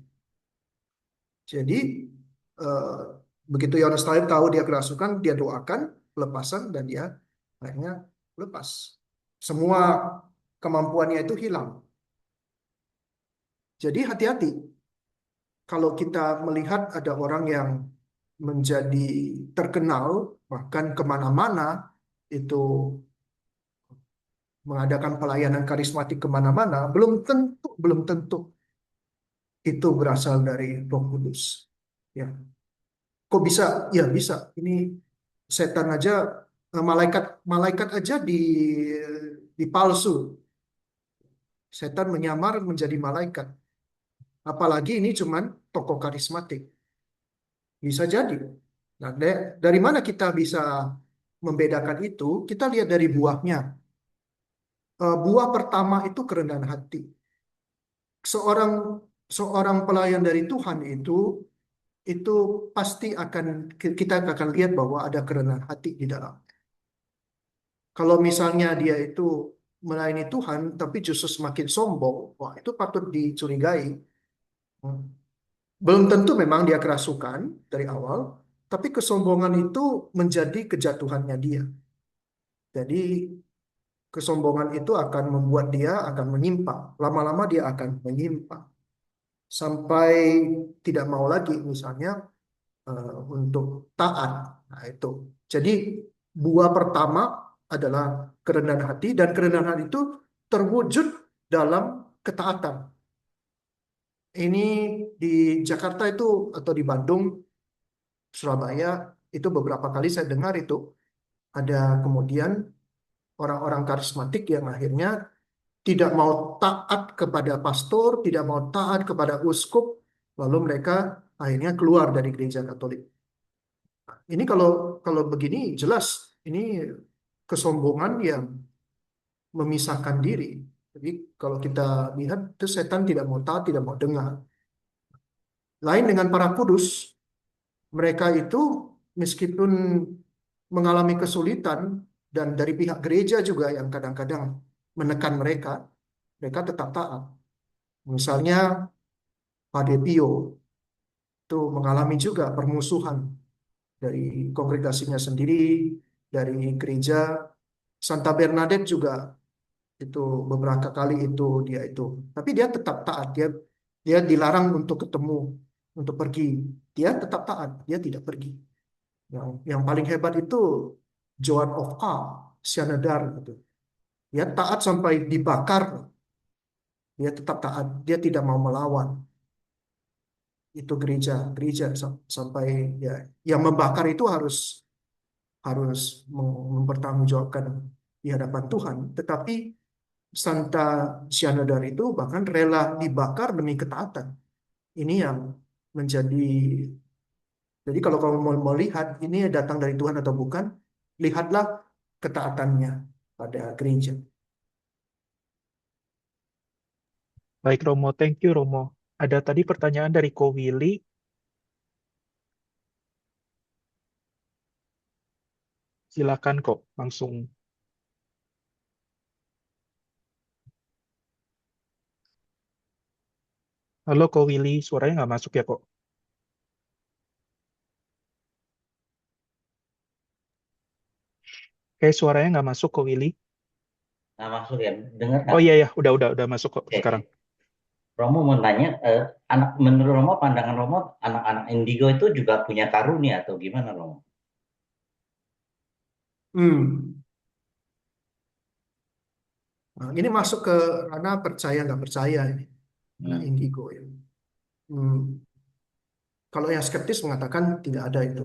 Speaker 2: Jadi eh, begitu Yohanes Talib tahu dia kerasukan, dia doakan pelepasan dan dia akhirnya lepas. Semua kemampuannya itu hilang. Jadi hati-hati kalau kita melihat ada orang yang menjadi terkenal bahkan kemana-mana itu mengadakan pelayanan karismatik kemana-mana, belum tentu itu berasal dari Roh Kudus. Ya, kok bisa? Ya bisa. Ini setan aja, malaikat malaikat aja dipalsu. Setan menyamar menjadi malaikat. Apalagi ini cuman tokoh karismatik. Bisa jadi. Nah, dari mana kita bisa membedakan itu? Kita lihat dari buahnya. Buah pertama itu kerendahan hati. Seorang seorang pelayan dari Tuhan itu pasti kita akan lihat bahwa ada kerendahan hati di dalam. Kalau misalnya dia itu melayani Tuhan tapi justru semakin sombong, wah itu patut dicurigai. Belum tentu memang dia kerasukan dari awal, tapi kesombongan itu menjadi kejatuhannya dia. Jadi kesombongan itu akan membuat dia akan menyimpang. Lama-lama dia akan menyimpang sampai tidak mau lagi misalnya untuk taat. Nah, itu. Jadi buah pertama adalah kerendahan hati dan kerendahan hati itu terwujud dalam ketaatan. Ini di Jakarta itu atau di Bandung, Surabaya itu beberapa kali saya dengar itu ada kemudian orang-orang karismatik yang akhirnya tidak mau taat kepada pastor, tidak mau taat kepada uskup, lalu mereka akhirnya keluar dari gereja Katolik. Ini kalau kalau begini jelas ini kesombongan yang memisahkan diri. Jadi kalau kita lihat itu setan tidak mau taat, tidak mau dengar. Lain dengan para kudus, mereka itu meskipun mengalami kesulitan dan dari pihak gereja juga yang kadang-kadang menekan mereka, mereka tetap taat. Misalnya Padre Pio itu mengalami juga permusuhan dari kongregasinya sendiri, dari gereja. Santa Bernadette juga itu beberapa kali itu, tapi dia tetap taat. Dia dilarang untuk ketemu, untuk pergi. Dia tetap taat, dia tidak pergi. Yang paling hebat itu Joan of Arc, Shanedar gitu. Ya, taat sampai dibakar, dia tetap taat, dia tidak mau melawan. Itu gereja, gereja sampai ya, yang membakar itu harus harus mempertanggungjawabkan di hadapan Tuhan. Tetapi Santa Cyanidar itu bahkan rela dibakar demi ketaatan. Ini yang menjadi, jadi kalau kamu mau lihat ini datang dari Tuhan atau bukan, lihatlah ketaatannya pada gereja.
Speaker 1: Baik Romo, thank you Romo. Ada tadi pertanyaan dari Ko Willy. Silakan kok langsung. Halo Ko Willy, suaranya nggak masuk ya kok? Kayak suaranya nggak masuk Ko Willy.
Speaker 4: Nah, maksud ya, dengar
Speaker 1: Oh
Speaker 4: nggak?
Speaker 1: iya ya, udah masuk kok
Speaker 4: Oke,
Speaker 1: sekarang.
Speaker 4: Romo mau nanya, menurut Romo, pandangan Romo, anak-anak indigo itu juga punya karunia atau gimana Romo?
Speaker 2: Hmm. Nah, ini masuk ke ranah percaya nggak percaya ini, anak
Speaker 4: Hmm.
Speaker 2: indigo ya. Hmm. Kalau yang skeptis mengatakan tidak ada itu.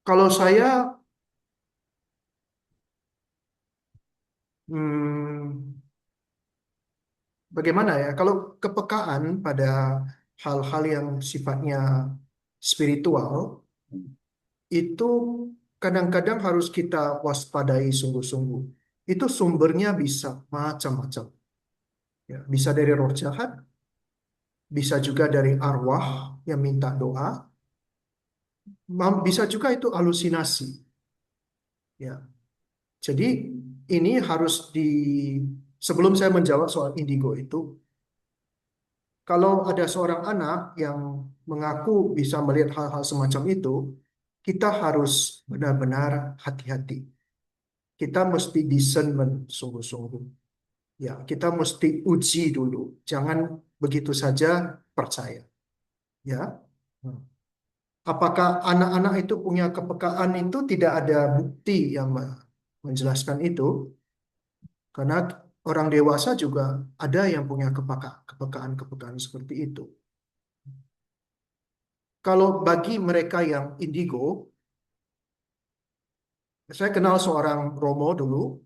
Speaker 2: Kalau saya, hmm, bagaimana ya? Kalau kepekaan pada hal-hal yang sifatnya spiritual itu kadang-kadang harus kita waspadai sungguh-sungguh. Itu sumbernya bisa macam-macam. Ya, bisa dari roh jahat, bisa juga dari arwah yang minta doa, bisa juga itu halusinasi. Ya, jadi ini harus sebelum saya menjawab soal indigo itu, kalau ada seorang anak yang mengaku bisa melihat hal-hal semacam itu, kita harus benar-benar hati-hati. Kita mesti discernment sungguh-sungguh. Ya, kita mesti uji dulu. Jangan begitu saja percaya. Ya. Apakah anak-anak itu punya kepekaan itu tidak ada bukti yang menjelaskan itu. Karena orang dewasa juga ada yang punya kepekaan-kepekaan seperti itu. Kalau bagi mereka yang indigo, saya kenal seorang Romo dulu,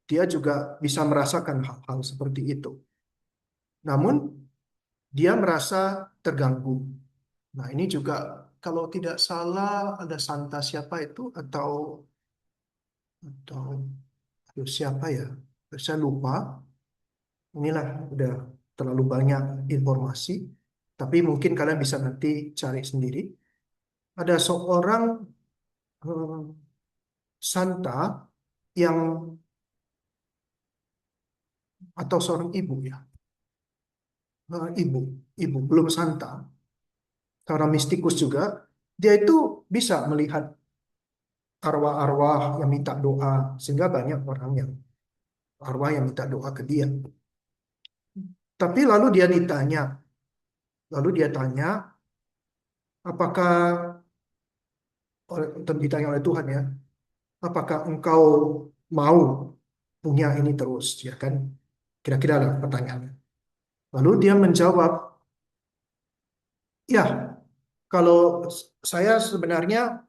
Speaker 2: dia juga bisa merasakan hal-hal seperti itu. Namun dia merasa terganggu. Nah, ini juga kalau tidak salah ada Santa siapa itu atau aduh, siapa ya? Saya lupa. Inilah udah terlalu banyak informasi, tapi mungkin kalian bisa nanti cari sendiri. Ada seorang eh, Santa yang atau seorang ibu ya, ibu, ibu belum Santa, seorang mistikus juga. Dia itu bisa melihat arwah-arwah yang minta doa, sehingga banyak orang yang arwah yang minta doa ke dia. Tapi lalu dia tanya, apakah ditanya oleh Tuhan ya, apakah engkau mau punya ini terus, ya kan? Kira-kira lah pertanyaannya. Lalu dia menjawab, ya, kalau saya sebenarnya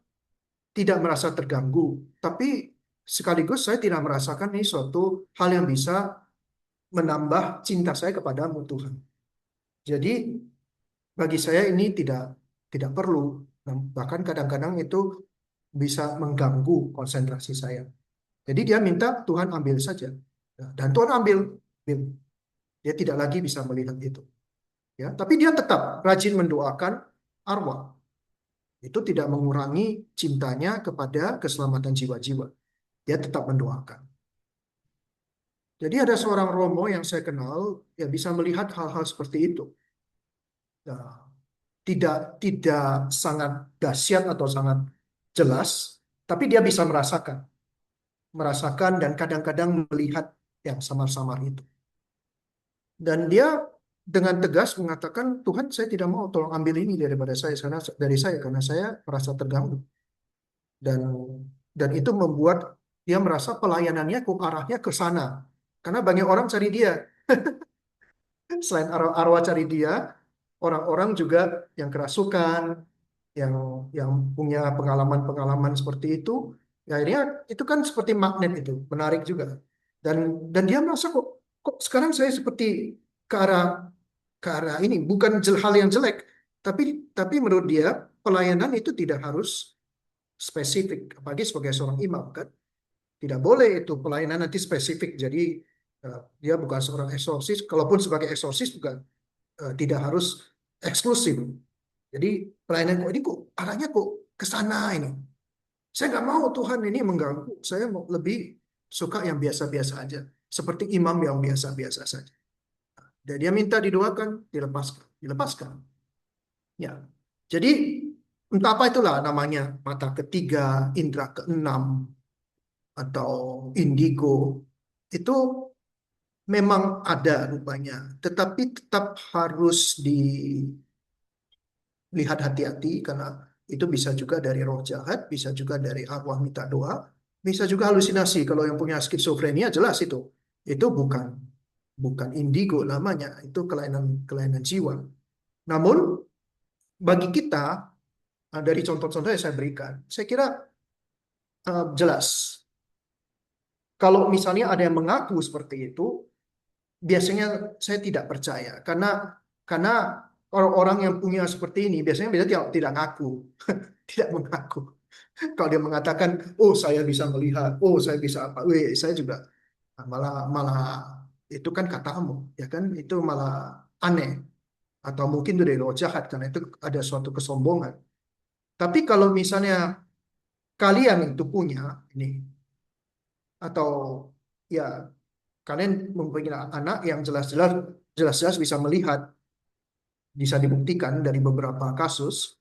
Speaker 2: tidak merasa terganggu, tapi sekaligus saya tidak merasakan ini suatu hal yang bisa menambah cinta saya kepadamu Tuhan. Jadi bagi saya ini tidak tidak perlu. Nah, bahkan kadang-kadang itu bisa mengganggu konsentrasi saya. Jadi dia minta Tuhan ambil saja. Nah, dan Tuhan ambil. Dia tidak lagi bisa melihat itu. Ya, tapi dia tetap rajin mendoakan arwah. Itu tidak mengurangi cintanya kepada keselamatan jiwa-jiwa. Dia tetap mendoakan. Jadi ada seorang Romo yang saya kenal yang bisa melihat hal-hal seperti itu. Nah, tidak sangat dahsyat atau sangat jelas, tapi dia bisa merasakan dan kadang-kadang melihat yang samar-samar itu. Dan dia dengan tegas mengatakan, Tuhan saya tidak mau, tolong ambil ini daripada saya, karena saya merasa terganggu. Dan dan itu membuat dia merasa pelayanannya kok arahnya ke sana. Karena banyak orang cari dia. Selain arwah cari dia, orang-orang juga yang kerasukan, yang yang punya pengalaman-pengalaman seperti itu, ya akhirnya itu kan seperti magnet itu, menarik juga. Dan dia merasa kok sekarang saya seperti ke arah ini, bukan hal yang jelek, tapi menurut dia pelayanan itu tidak harus spesifik, apalagi sebagai seorang imam kan. Tidak boleh itu pelayanan nanti spesifik. Jadi dia bukan seorang eksorsis, kalaupun sebagai eksorsis juga tidak harus eksklusif. Jadi pelayanan kok ini kok arahnya kok ke sana ini. Saya nggak mau Tuhan ini mengganggu. Saya mau lebih suka yang biasa-biasa aja. Seperti imam yang biasa-biasa saja. Dan dia minta didoakan, dilepaskan. Dilepaskan. Ya. Jadi entah apa itulah namanya. Mata ketiga, indera keenam, atau indigo. Itu memang ada rupanya. Tetapi tetap harus dilihat hati-hati karena itu bisa juga dari roh jahat, bisa juga dari arwah minta doa, bisa juga halusinasi. Kalau yang punya skizofrenia jelas itu. Itu bukan indigo namanya, itu kelainan jiwa. Namun bagi kita dari contoh-contoh yang saya berikan, saya kira jelas. Kalau misalnya ada yang mengaku seperti itu, biasanya saya tidak percaya karena orang-orang yang punya seperti ini biasanya tidak ngaku, tidak mengaku. Kalau dia mengatakan, oh saya bisa melihat, oh saya bisa apa, saya juga malah malah itu kan katamu, ya kan itu malah aneh atau mungkin itu dari roh jahat karena itu ada suatu kesombongan. Tapi kalau misalnya kalian itu punya ini atau ya kalian mempunyai anak yang jelas-jelas bisa melihat, bisa dibuktikan dari beberapa kasus,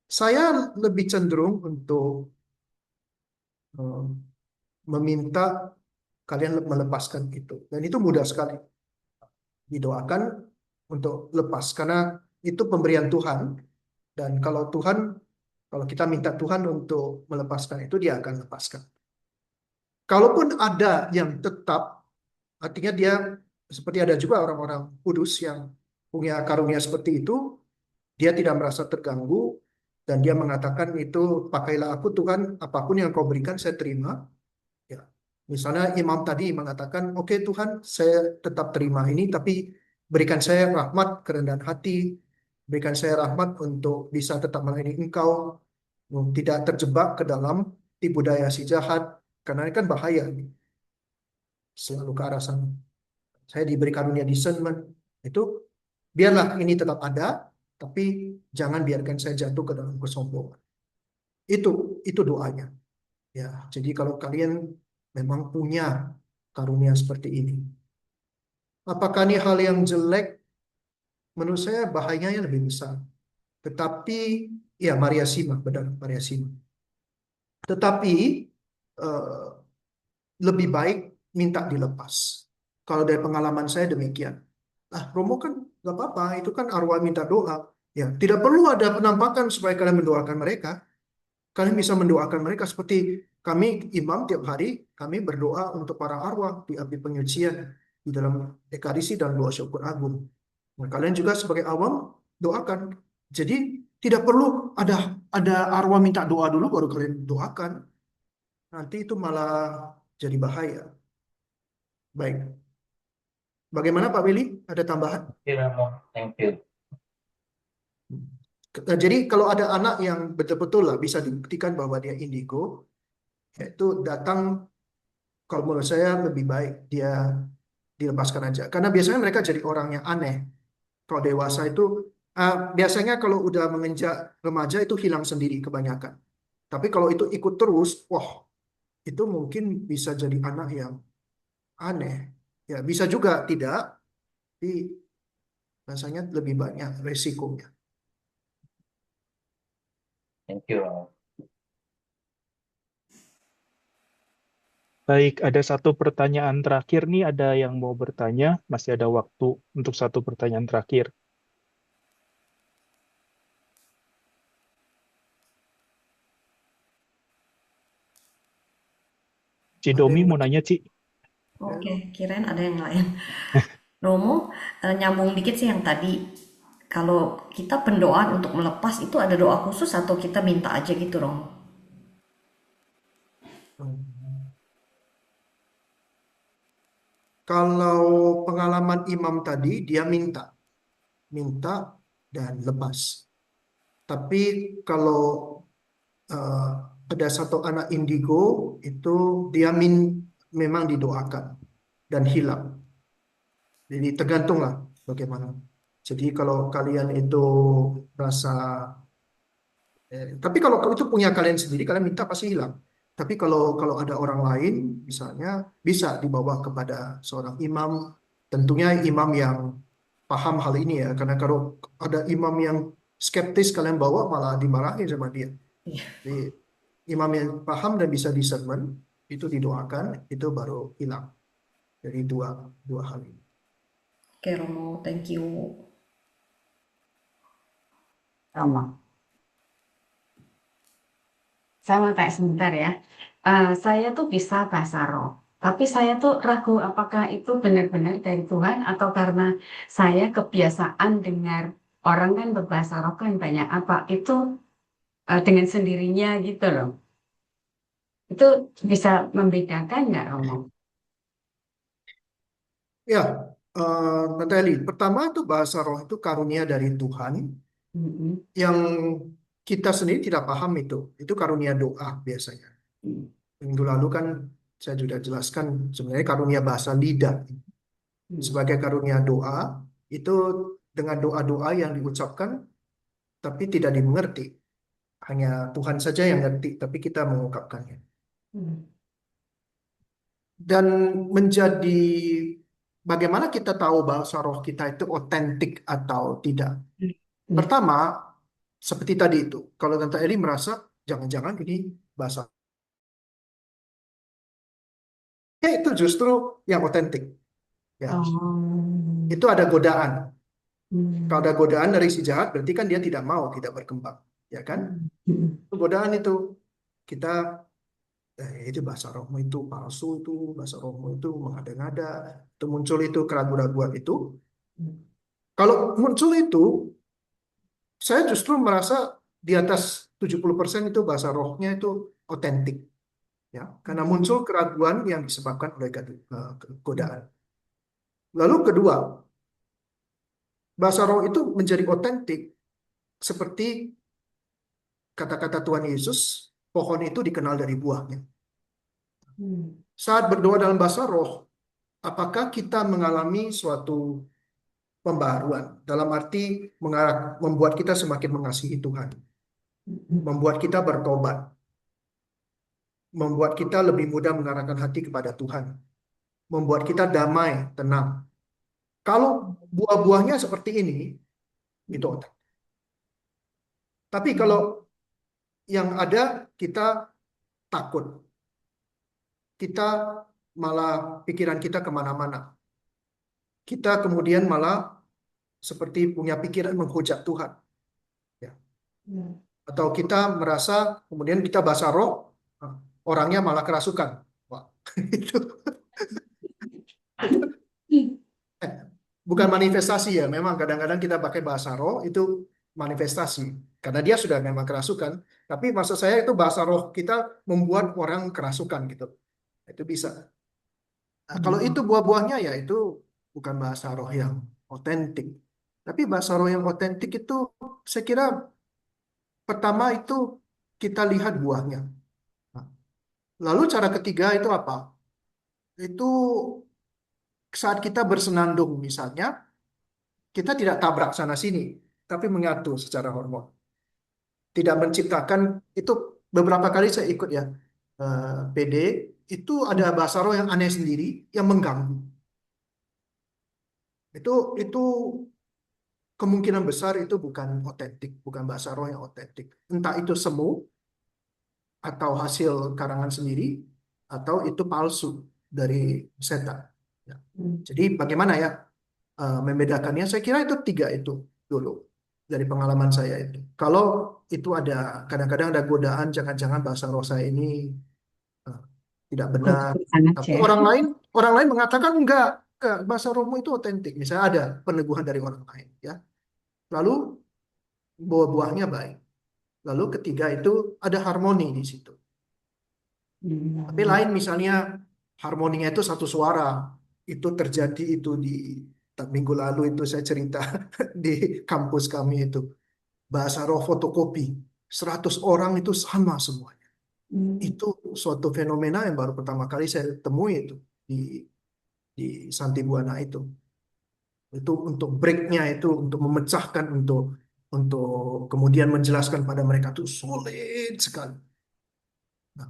Speaker 2: saya lebih cenderung untuk eh, meminta kalian melepaskan itu. Dan itu mudah sekali. Didoakan untuk lepas. Karena itu pemberian Tuhan. Dan kalau kita minta Tuhan untuk melepaskan itu, dia akan lepaskan. Kalaupun ada yang tetap, artinya dia, seperti ada juga orang-orang kudus yang punya karunia seperti itu, dia tidak merasa terganggu, dan dia mengatakan itu, pakailah aku Tuhan, apapun yang kau berikan saya terima. Ya. Misalnya imam tadi mengatakan, oke Tuhan, saya tetap terima ini, tapi berikan saya rahmat, kerendahan hati, berikan saya rahmat untuk bisa tetap melayani Engkau, tidak terjebak ke dalam tipu daya si jahat, karena ini kan bahaya, selalu ke arah sana. Saya diberi karunia discernment, itu biarlah ini tetap ada, tapi jangan biarkan saya jatuh ke dalam kesombongan. Itu doanya. Ya, jadi kalau kalian memang punya karunia seperti ini, apakah ini hal yang jelek? Menurut saya bahayanya lebih besar. Tetapi ya Maria Sima, benar Maria Sima. Tetapi eh, lebih baik minta dilepas. Kalau dari pengalaman saya demikian. Romo kan nggak apa-apa, itu kan arwah minta doa. Ya, tidak perlu ada penampakan supaya kalian mendoakan mereka. Kalian bisa mendoakan mereka seperti kami imam tiap hari kami berdoa untuk para arwah di abdi penyucian di dalam ekaristi dan doa syukur agung. Nah, kalian juga sebagai awam doakan. Jadi tidak perlu ada arwah minta doa dulu baru kalian doakan. Nanti itu malah jadi bahaya. Baik. Bagaimana Pak Willy? Ada tambahan?
Speaker 4: Thank you.
Speaker 2: Jadi kalau ada anak yang betul-betul lah bisa dibuktikan bahwa dia indigo, yaitu datang, kalau menurut saya lebih baik dia dilepaskan aja. Karena biasanya mereka jadi orang yang aneh. Kalau dewasa itu, biasanya kalau udah menginjak remaja itu hilang sendiri kebanyakan. Tapi kalau itu ikut terus, wah itu mungkin bisa jadi anak yang aneh. Ya bisa juga tidak, tapi rasanya lebih banyak resikonya.
Speaker 4: Thank you.
Speaker 1: Baik, ada satu pertanyaan terakhir nih. Ada yang mau bertanya? Masih ada waktu untuk satu pertanyaan terakhir. Ci
Speaker 2: Ada
Speaker 1: Domi
Speaker 2: yang
Speaker 1: mau nanya, Ci.
Speaker 2: ya.
Speaker 5: Oke, kirain ada yang lain. Romo, nyambung dikit sih yang tadi. Kalau kita pendoaan untuk melepas itu ada doa khusus atau kita minta aja gitu, Romo?
Speaker 2: Hmm. Kalau pengalaman imam tadi, dia minta dan lepas. Tapi kalau eh, ada satu anak indigo itu dia memang didoakan dan hilang. Jadi tergantunglah bagaimana. Jadi kalau kalian itu rasa, tapi kalau itu punya kalian sendiri, kalian minta pasti hilang. Tapi kalau ada orang lain, misalnya bisa dibawa kepada seorang imam. Tentunya imam yang paham hal ini ya, karena kalau ada imam yang skeptis kalian bawa malah dimarahin sama dia.
Speaker 5: Iya.
Speaker 2: Jadi imam yang paham dan bisa discernment itu didoakan, itu baru hilang dari dua dua hal ini.
Speaker 5: Oke, Romo, thank you.
Speaker 6: Romo. Saya mau tanya sebentar ya. Saya tuh bisa bahasa roh, tapi saya tuh ragu apakah itu benar-benar dari Tuhan atau karena saya kebiasaan dengar orang kan berbahasa roh kan banyak apa itu dengan sendirinya gitu loh. Itu bisa membedakan nggak, Romo?
Speaker 2: Ya, Tante Eli, pertama itu bahasa roh itu karunia dari Tuhan
Speaker 6: Mm-mm.
Speaker 2: yang kita sendiri tidak paham itu. Itu karunia doa biasanya. Minggu lalu kan saya sudah jelaskan sebenarnya karunia bahasa lidah
Speaker 6: Mm.
Speaker 2: sebagai karunia doa itu dengan doa-doa yang diucapkan tapi tidak dimengerti. Hanya Tuhan saja yang ngerti, tapi kita mengungkapkannya.
Speaker 6: Mm.
Speaker 2: Dan menjadi bagaimana kita tahu bahasa roh kita itu otentik atau tidak?
Speaker 6: Mm.
Speaker 2: Pertama, seperti tadi itu, kalau Tante Eli merasa jangan-jangan ini bahasa, ya itu justru yang otentik. Ya,
Speaker 6: Oh.
Speaker 2: itu ada godaan. Kalau
Speaker 6: Mm.
Speaker 2: ada godaan dari si jahat, berarti kan dia tidak berkembang, ya kan?
Speaker 6: Mm.
Speaker 2: Itu godaan itu kita itu bahasa rohmu itu palsu itu bahasa rohmu itu mengada-ngada itu muncul itu keraguan-keraguan itu.
Speaker 6: Mm.
Speaker 2: Kalau muncul itu, saya justru merasa di atas 70% itu bahasa rohnya itu otentik, ya, karena muncul keraguan yang disebabkan oleh godaan. Lalu kedua, bahasa roh itu menjadi otentik seperti kata-kata Tuhan Yesus, pohon itu dikenal dari buahnya.
Speaker 6: Mm.
Speaker 2: Saat berdoa dalam bahasa roh, apakah kita mengalami suatu pembaruan dalam arti membuat kita semakin mengasihi Tuhan,
Speaker 6: Mm.
Speaker 2: membuat kita bertobat, membuat kita lebih mudah mengarahkan hati kepada Tuhan, membuat kita damai, tenang. Kalau buah-buahnya seperti ini, itu otak. Tapi kalau yang ada kita takut, kita malah pikiran kita kemana-mana. Kita kemudian malah seperti punya pikiran menghujat Tuhan. Ya.
Speaker 6: Mm.
Speaker 2: Atau kita merasa kemudian kita bahasa roh, orangnya malah kerasukan. Wah, itu bukan manifestasi ya. Memang kadang-kadang kita pakai bahasa roh itu manifestasi. Karena dia sudah memang kerasukan. Tapi maksud saya itu bahasa roh kita membuat orang kerasukan gitu. Itu bisa. Nah, kalau itu buah-buahnya ya itu bukan bahasa roh yang otentik. Tapi bahasa roh yang otentik itu saya kira pertama itu kita lihat buahnya. Nah, lalu cara ketiga itu apa? Itu saat kita bersenandung misalnya, kita tidak tabrak sana sini, tapi menyatu secara hormon. Tidak menciptakan, itu beberapa kali saya ikut ya, PD, itu ada bahasa roh yang aneh sendiri, yang mengganggu. Itu kemungkinan besar itu bukan otentik, bukan bahasa roh yang otentik. Entah itu semu, atau hasil karangan sendiri, atau itu palsu dari setan. Ya. Jadi bagaimana ya membedakannya? Saya kira itu tiga itu dulu dari pengalaman saya itu. Kalau itu ada kadang-kadang ada godaan, jangan-jangan bahasa roh saya ini tidak benar.
Speaker 6: Tulisan
Speaker 2: Tapi
Speaker 6: aja.
Speaker 2: orang lain mengatakan enggak, bahasa romo itu otentik. Misalnya ada peneguhan dari orang lain, ya. Lalu buah-buahnya baik. Lalu ketiga itu ada harmoni di situ. Tapi lain misalnya harmoninya itu satu suara. Itu terjadi itu di minggu lalu itu saya cerita di kampus kami itu. Bahasa roh fotokopi. 100 orang itu sama semuanya. Itu suatu fenomena yang baru pertama kali saya temui itu di Santi Buana itu. Itu untuk breaknya itu, untuk memecahkan, untuk kemudian menjelaskan pada mereka tuh sulit sekali. Nah,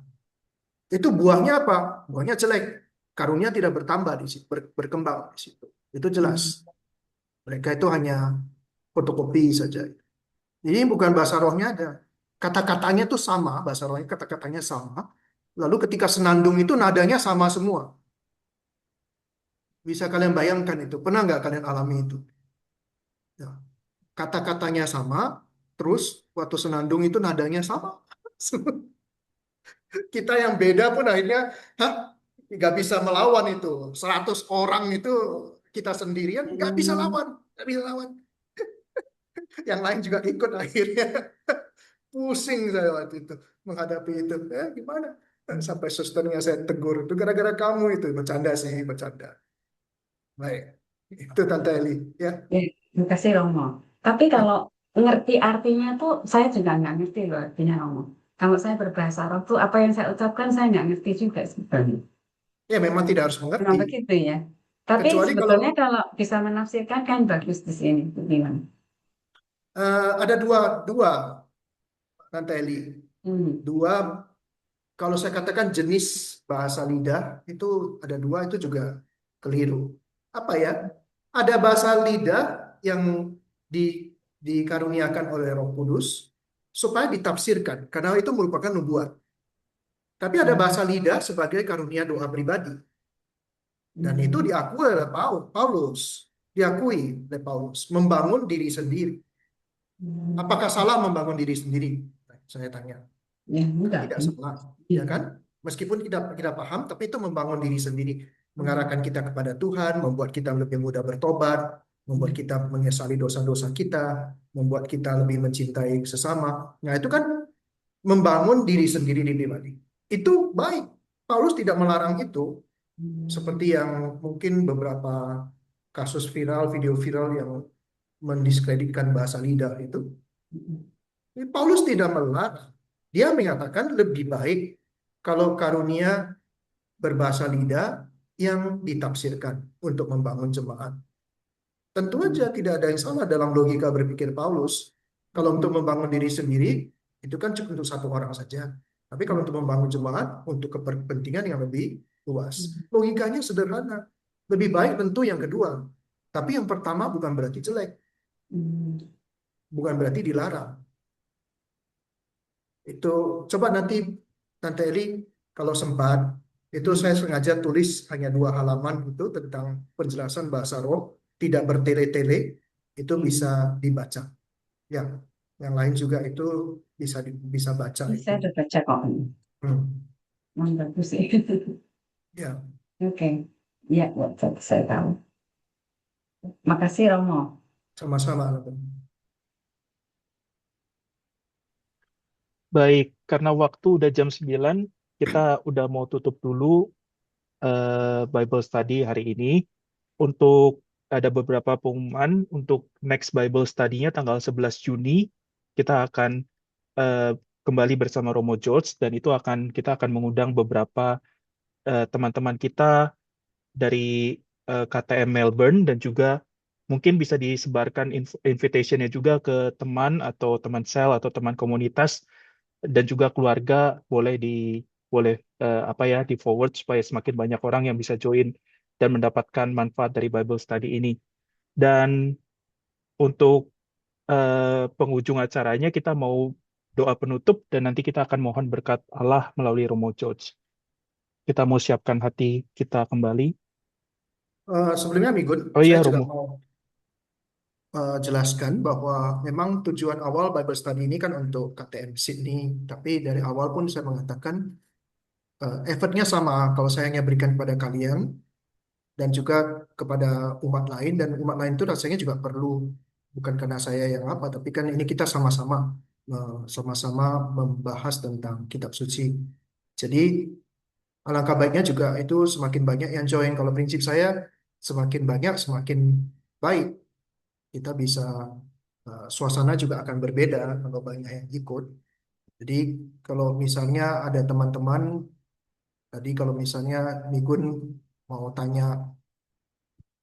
Speaker 2: itu buahnya apa? Buahnya jelek. Karunia tidak bertambah di situ, berkembang di situ. Itu jelas. Mereka itu hanya fotokopi saja. Jadi bukan bahasa rohnya ada. Kata-katanya tuh sama, bahasa rohnya kata-katanya sama. Lalu ketika senandung itu nadanya sama semua. Bisa kalian bayangkan itu. Pernah nggak kalian alami itu? Ya. Kata-katanya sama, terus waktu senandung itu nadanya sama. Kita yang beda pun akhirnya, hah, nggak bisa melawan itu. 100 orang itu kita sendirian nggak bisa lawan, nggak bisa lawan. Yang lain juga ikut akhirnya. Pusing saya waktu itu menghadapi itu. Gimana? Sampai susternya saya tegur itu gara-gara kamu itu. Bercanda sih, bercanda. Baik, itu Tante Eli ya.
Speaker 6: Ya, terima kasih Romo. Tapi kalau ngerti artinya tuh saya juga nggak ngerti loh artinya Romo. Kalau saya berbahasa roh tuh apa yang saya ucapkan saya nggak ngerti juga sebenarnya.
Speaker 2: Ya memang tidak harus
Speaker 6: Memang
Speaker 2: mengerti.
Speaker 6: begitu ya. Tapi
Speaker 2: Kecuali
Speaker 6: sebetulnya kalau bisa menafsirkan kan bagus di sini. Bilang.
Speaker 2: ada dua Tante Eli. Dua, kalau saya katakan jenis bahasa lidah itu ada dua, itu juga keliru. Apa ya? Ada bahasa lidah yang dikaruniakan oleh Roh Kudus supaya ditafsirkan, karena itu merupakan nubuat. Tapi ada bahasa lidah sebagai karunia doa pribadi. Dan itu diakui oleh Paulus. Diakui oleh Paulus. Membangun diri sendiri. Apakah salah membangun diri sendiri? Saya tanya.
Speaker 6: Ya, enggak.
Speaker 2: Tidak salah, ya kan? Meskipun kita paham, tapi itu membangun diri sendiri, mengarahkan kita kepada Tuhan, membuat kita lebih mudah bertobat, membuat kita menyesali dosa-dosa kita, membuat kita lebih mencintai sesama. Nah, itu kan membangun diri sendiri di pribadi. Itu baik. Paulus tidak melarang itu, seperti yang mungkin beberapa kasus viral, video viral yang mendiskreditkan bahasa lidah itu. Paulus tidak melarang. Dia mengatakan lebih baik kalau karunia berbahasa lidah yang ditafsirkan untuk membangun jemaat. Tentu saja tidak ada yang salah dalam logika berpikir Paulus. Kalau untuk membangun diri sendiri, itu kan cukup untuk satu orang saja. Tapi kalau untuk membangun jemaat, untuk kepentingan yang lebih luas. Logikanya sederhana. Lebih baik tentu yang kedua. Tapi yang pertama bukan berarti jelek. Bukan berarti dilarang. Itu coba nanti Tante Eli kalau sempat, itu saya sengaja tulis hanya 2 halaman itu tentang penjelasan bahasa roh, tidak bertele-tele, itu bisa dibaca. Ya, yang lain juga itu bisa baca itu.
Speaker 6: Saya udah baca kok. Bagus sih.
Speaker 2: Ya.
Speaker 6: Oke. Ya, saya tahu. Makasih Romo.
Speaker 2: Sama-sama.
Speaker 1: Baik, karena waktu udah jam 9, kita udah mau tutup dulu Bible Study hari ini. Untuk ada beberapa pengumuman untuk next Bible Study-nya tanggal 11 Juni. Kita akan kembali bersama Romo George, dan itu kita akan mengundang beberapa teman-teman kita dari KTM Melbourne, dan juga mungkin bisa disebarkan invitation-nya juga ke teman atau teman sel atau teman komunitas dan juga keluarga, boleh di forward supaya semakin banyak orang yang bisa join dan mendapatkan manfaat dari Bible Study ini. Dan untuk penghujung acaranya kita mau doa penutup, dan nanti kita akan mohon berkat Allah melalui Romo George. Kita mau siapkan hati kita kembali.
Speaker 2: Sebelumnya Migun,
Speaker 1: Oh iya,
Speaker 2: saya juga
Speaker 1: Romo.
Speaker 2: mau jelaskan bahwa memang tujuan awal Bible Study ini kan untuk KTM Sydney, tapi dari awal pun saya mengatakan effortnya sama kalau saya hanya berikan kepada kalian dan juga kepada umat lain, dan umat lain itu rasanya juga perlu, bukan karena saya yang apa, tapi kan ini kita sama-sama sama-sama membahas tentang kitab suci. Jadi alangkah baiknya juga itu semakin banyak yang join. Kalau prinsip saya semakin banyak semakin baik. Kita bisa suasana juga akan berbeda kalau banyak yang ikut. Jadi kalau misalnya ada teman-teman tadi, kalau misalnya Migun mau tanya,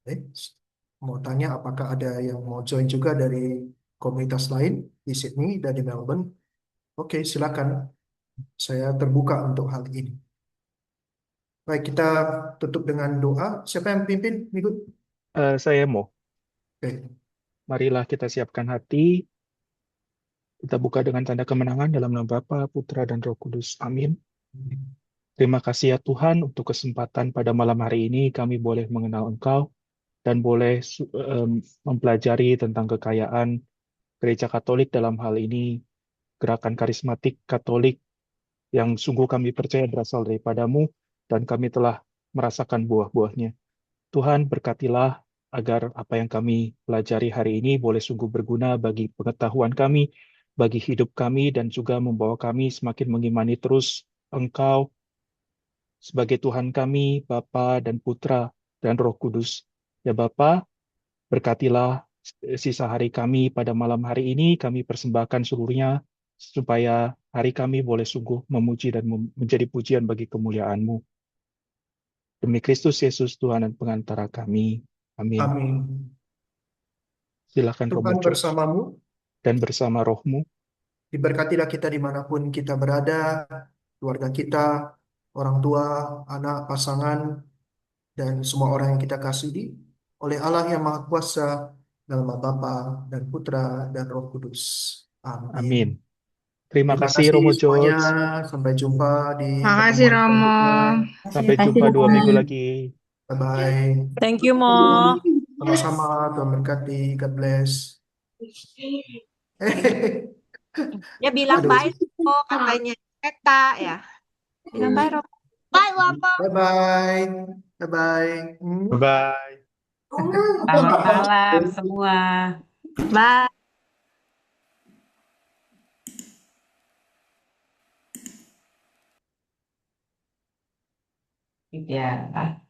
Speaker 2: eh, mau tanya apakah ada yang mau join juga dari komunitas lain di Sydney dan di Melbourne, oke silakan. Saya terbuka untuk hal ini. Baik, kita tutup dengan doa. Siapa yang pimpin, Migun?
Speaker 1: Saya mau,
Speaker 2: Oke.
Speaker 1: marilah kita siapkan hati, kita buka dengan tanda kemenangan dalam nama Bapa, Putra, dan Roh Kudus. Amin. Terima kasih ya Tuhan untuk kesempatan pada malam hari ini kami boleh mengenal Engkau dan boleh mempelajari tentang kekayaan Gereja Katolik, dalam hal ini gerakan karismatik Katolik yang sungguh kami percaya berasal daripadamu dan kami telah merasakan buah-buahnya. Tuhan berkatilah agar apa yang kami pelajari hari ini boleh sungguh berguna bagi pengetahuan kami, bagi hidup kami, dan juga membawa kami semakin mengimani terus Engkau sebagai Tuhan kami, Bapa dan Putra dan Roh Kudus. Ya Bapa, berkatilah sisa hari kami pada malam hari ini, kami persembahkan seluruhnya, supaya hari kami boleh sungguh memuji dan menjadi pujian bagi kemuliaan-Mu. Demi Kristus Yesus, Tuhan dan pengantara kami. Amin.
Speaker 2: Amin.
Speaker 1: Silakan
Speaker 2: Tuhan
Speaker 1: Romo Jo,
Speaker 2: bersamamu.
Speaker 1: dan bersama rohmu.
Speaker 2: Diberkatilah kita dimanapun kita berada, keluarga kita, orang tua, anak, pasangan, dan semua orang yang kita kasihi, oleh Allah yang Maha Kuasa, dalam nama Bapa dan Putra dan Roh Kudus.
Speaker 1: Amin.
Speaker 2: Amin.
Speaker 1: Terima
Speaker 2: Terima
Speaker 1: kasih
Speaker 2: kasih
Speaker 1: Romo
Speaker 2: semuanya.
Speaker 1: George.
Speaker 2: Sampai jumpa di
Speaker 3: Makasih
Speaker 2: pertemuan
Speaker 3: Romo.
Speaker 2: selanjutnya.
Speaker 1: Sampai
Speaker 5: Kasih
Speaker 1: jumpa 2
Speaker 5: Tuhan.
Speaker 1: minggu lagi.
Speaker 2: Bye-bye.
Speaker 7: Thank you, Mo.
Speaker 2: Sama-sama. Tuhan berkati. God bless.
Speaker 3: Ya bilang
Speaker 2: Aduh.
Speaker 3: bye Romo, katanya Eta ya. Bilang bye Romo.
Speaker 8: Bye, Papa.
Speaker 2: Bye-bye. Bye-bye.
Speaker 1: Bye.
Speaker 6: Selamat malam semua.
Speaker 3: Bye.
Speaker 6: Ya.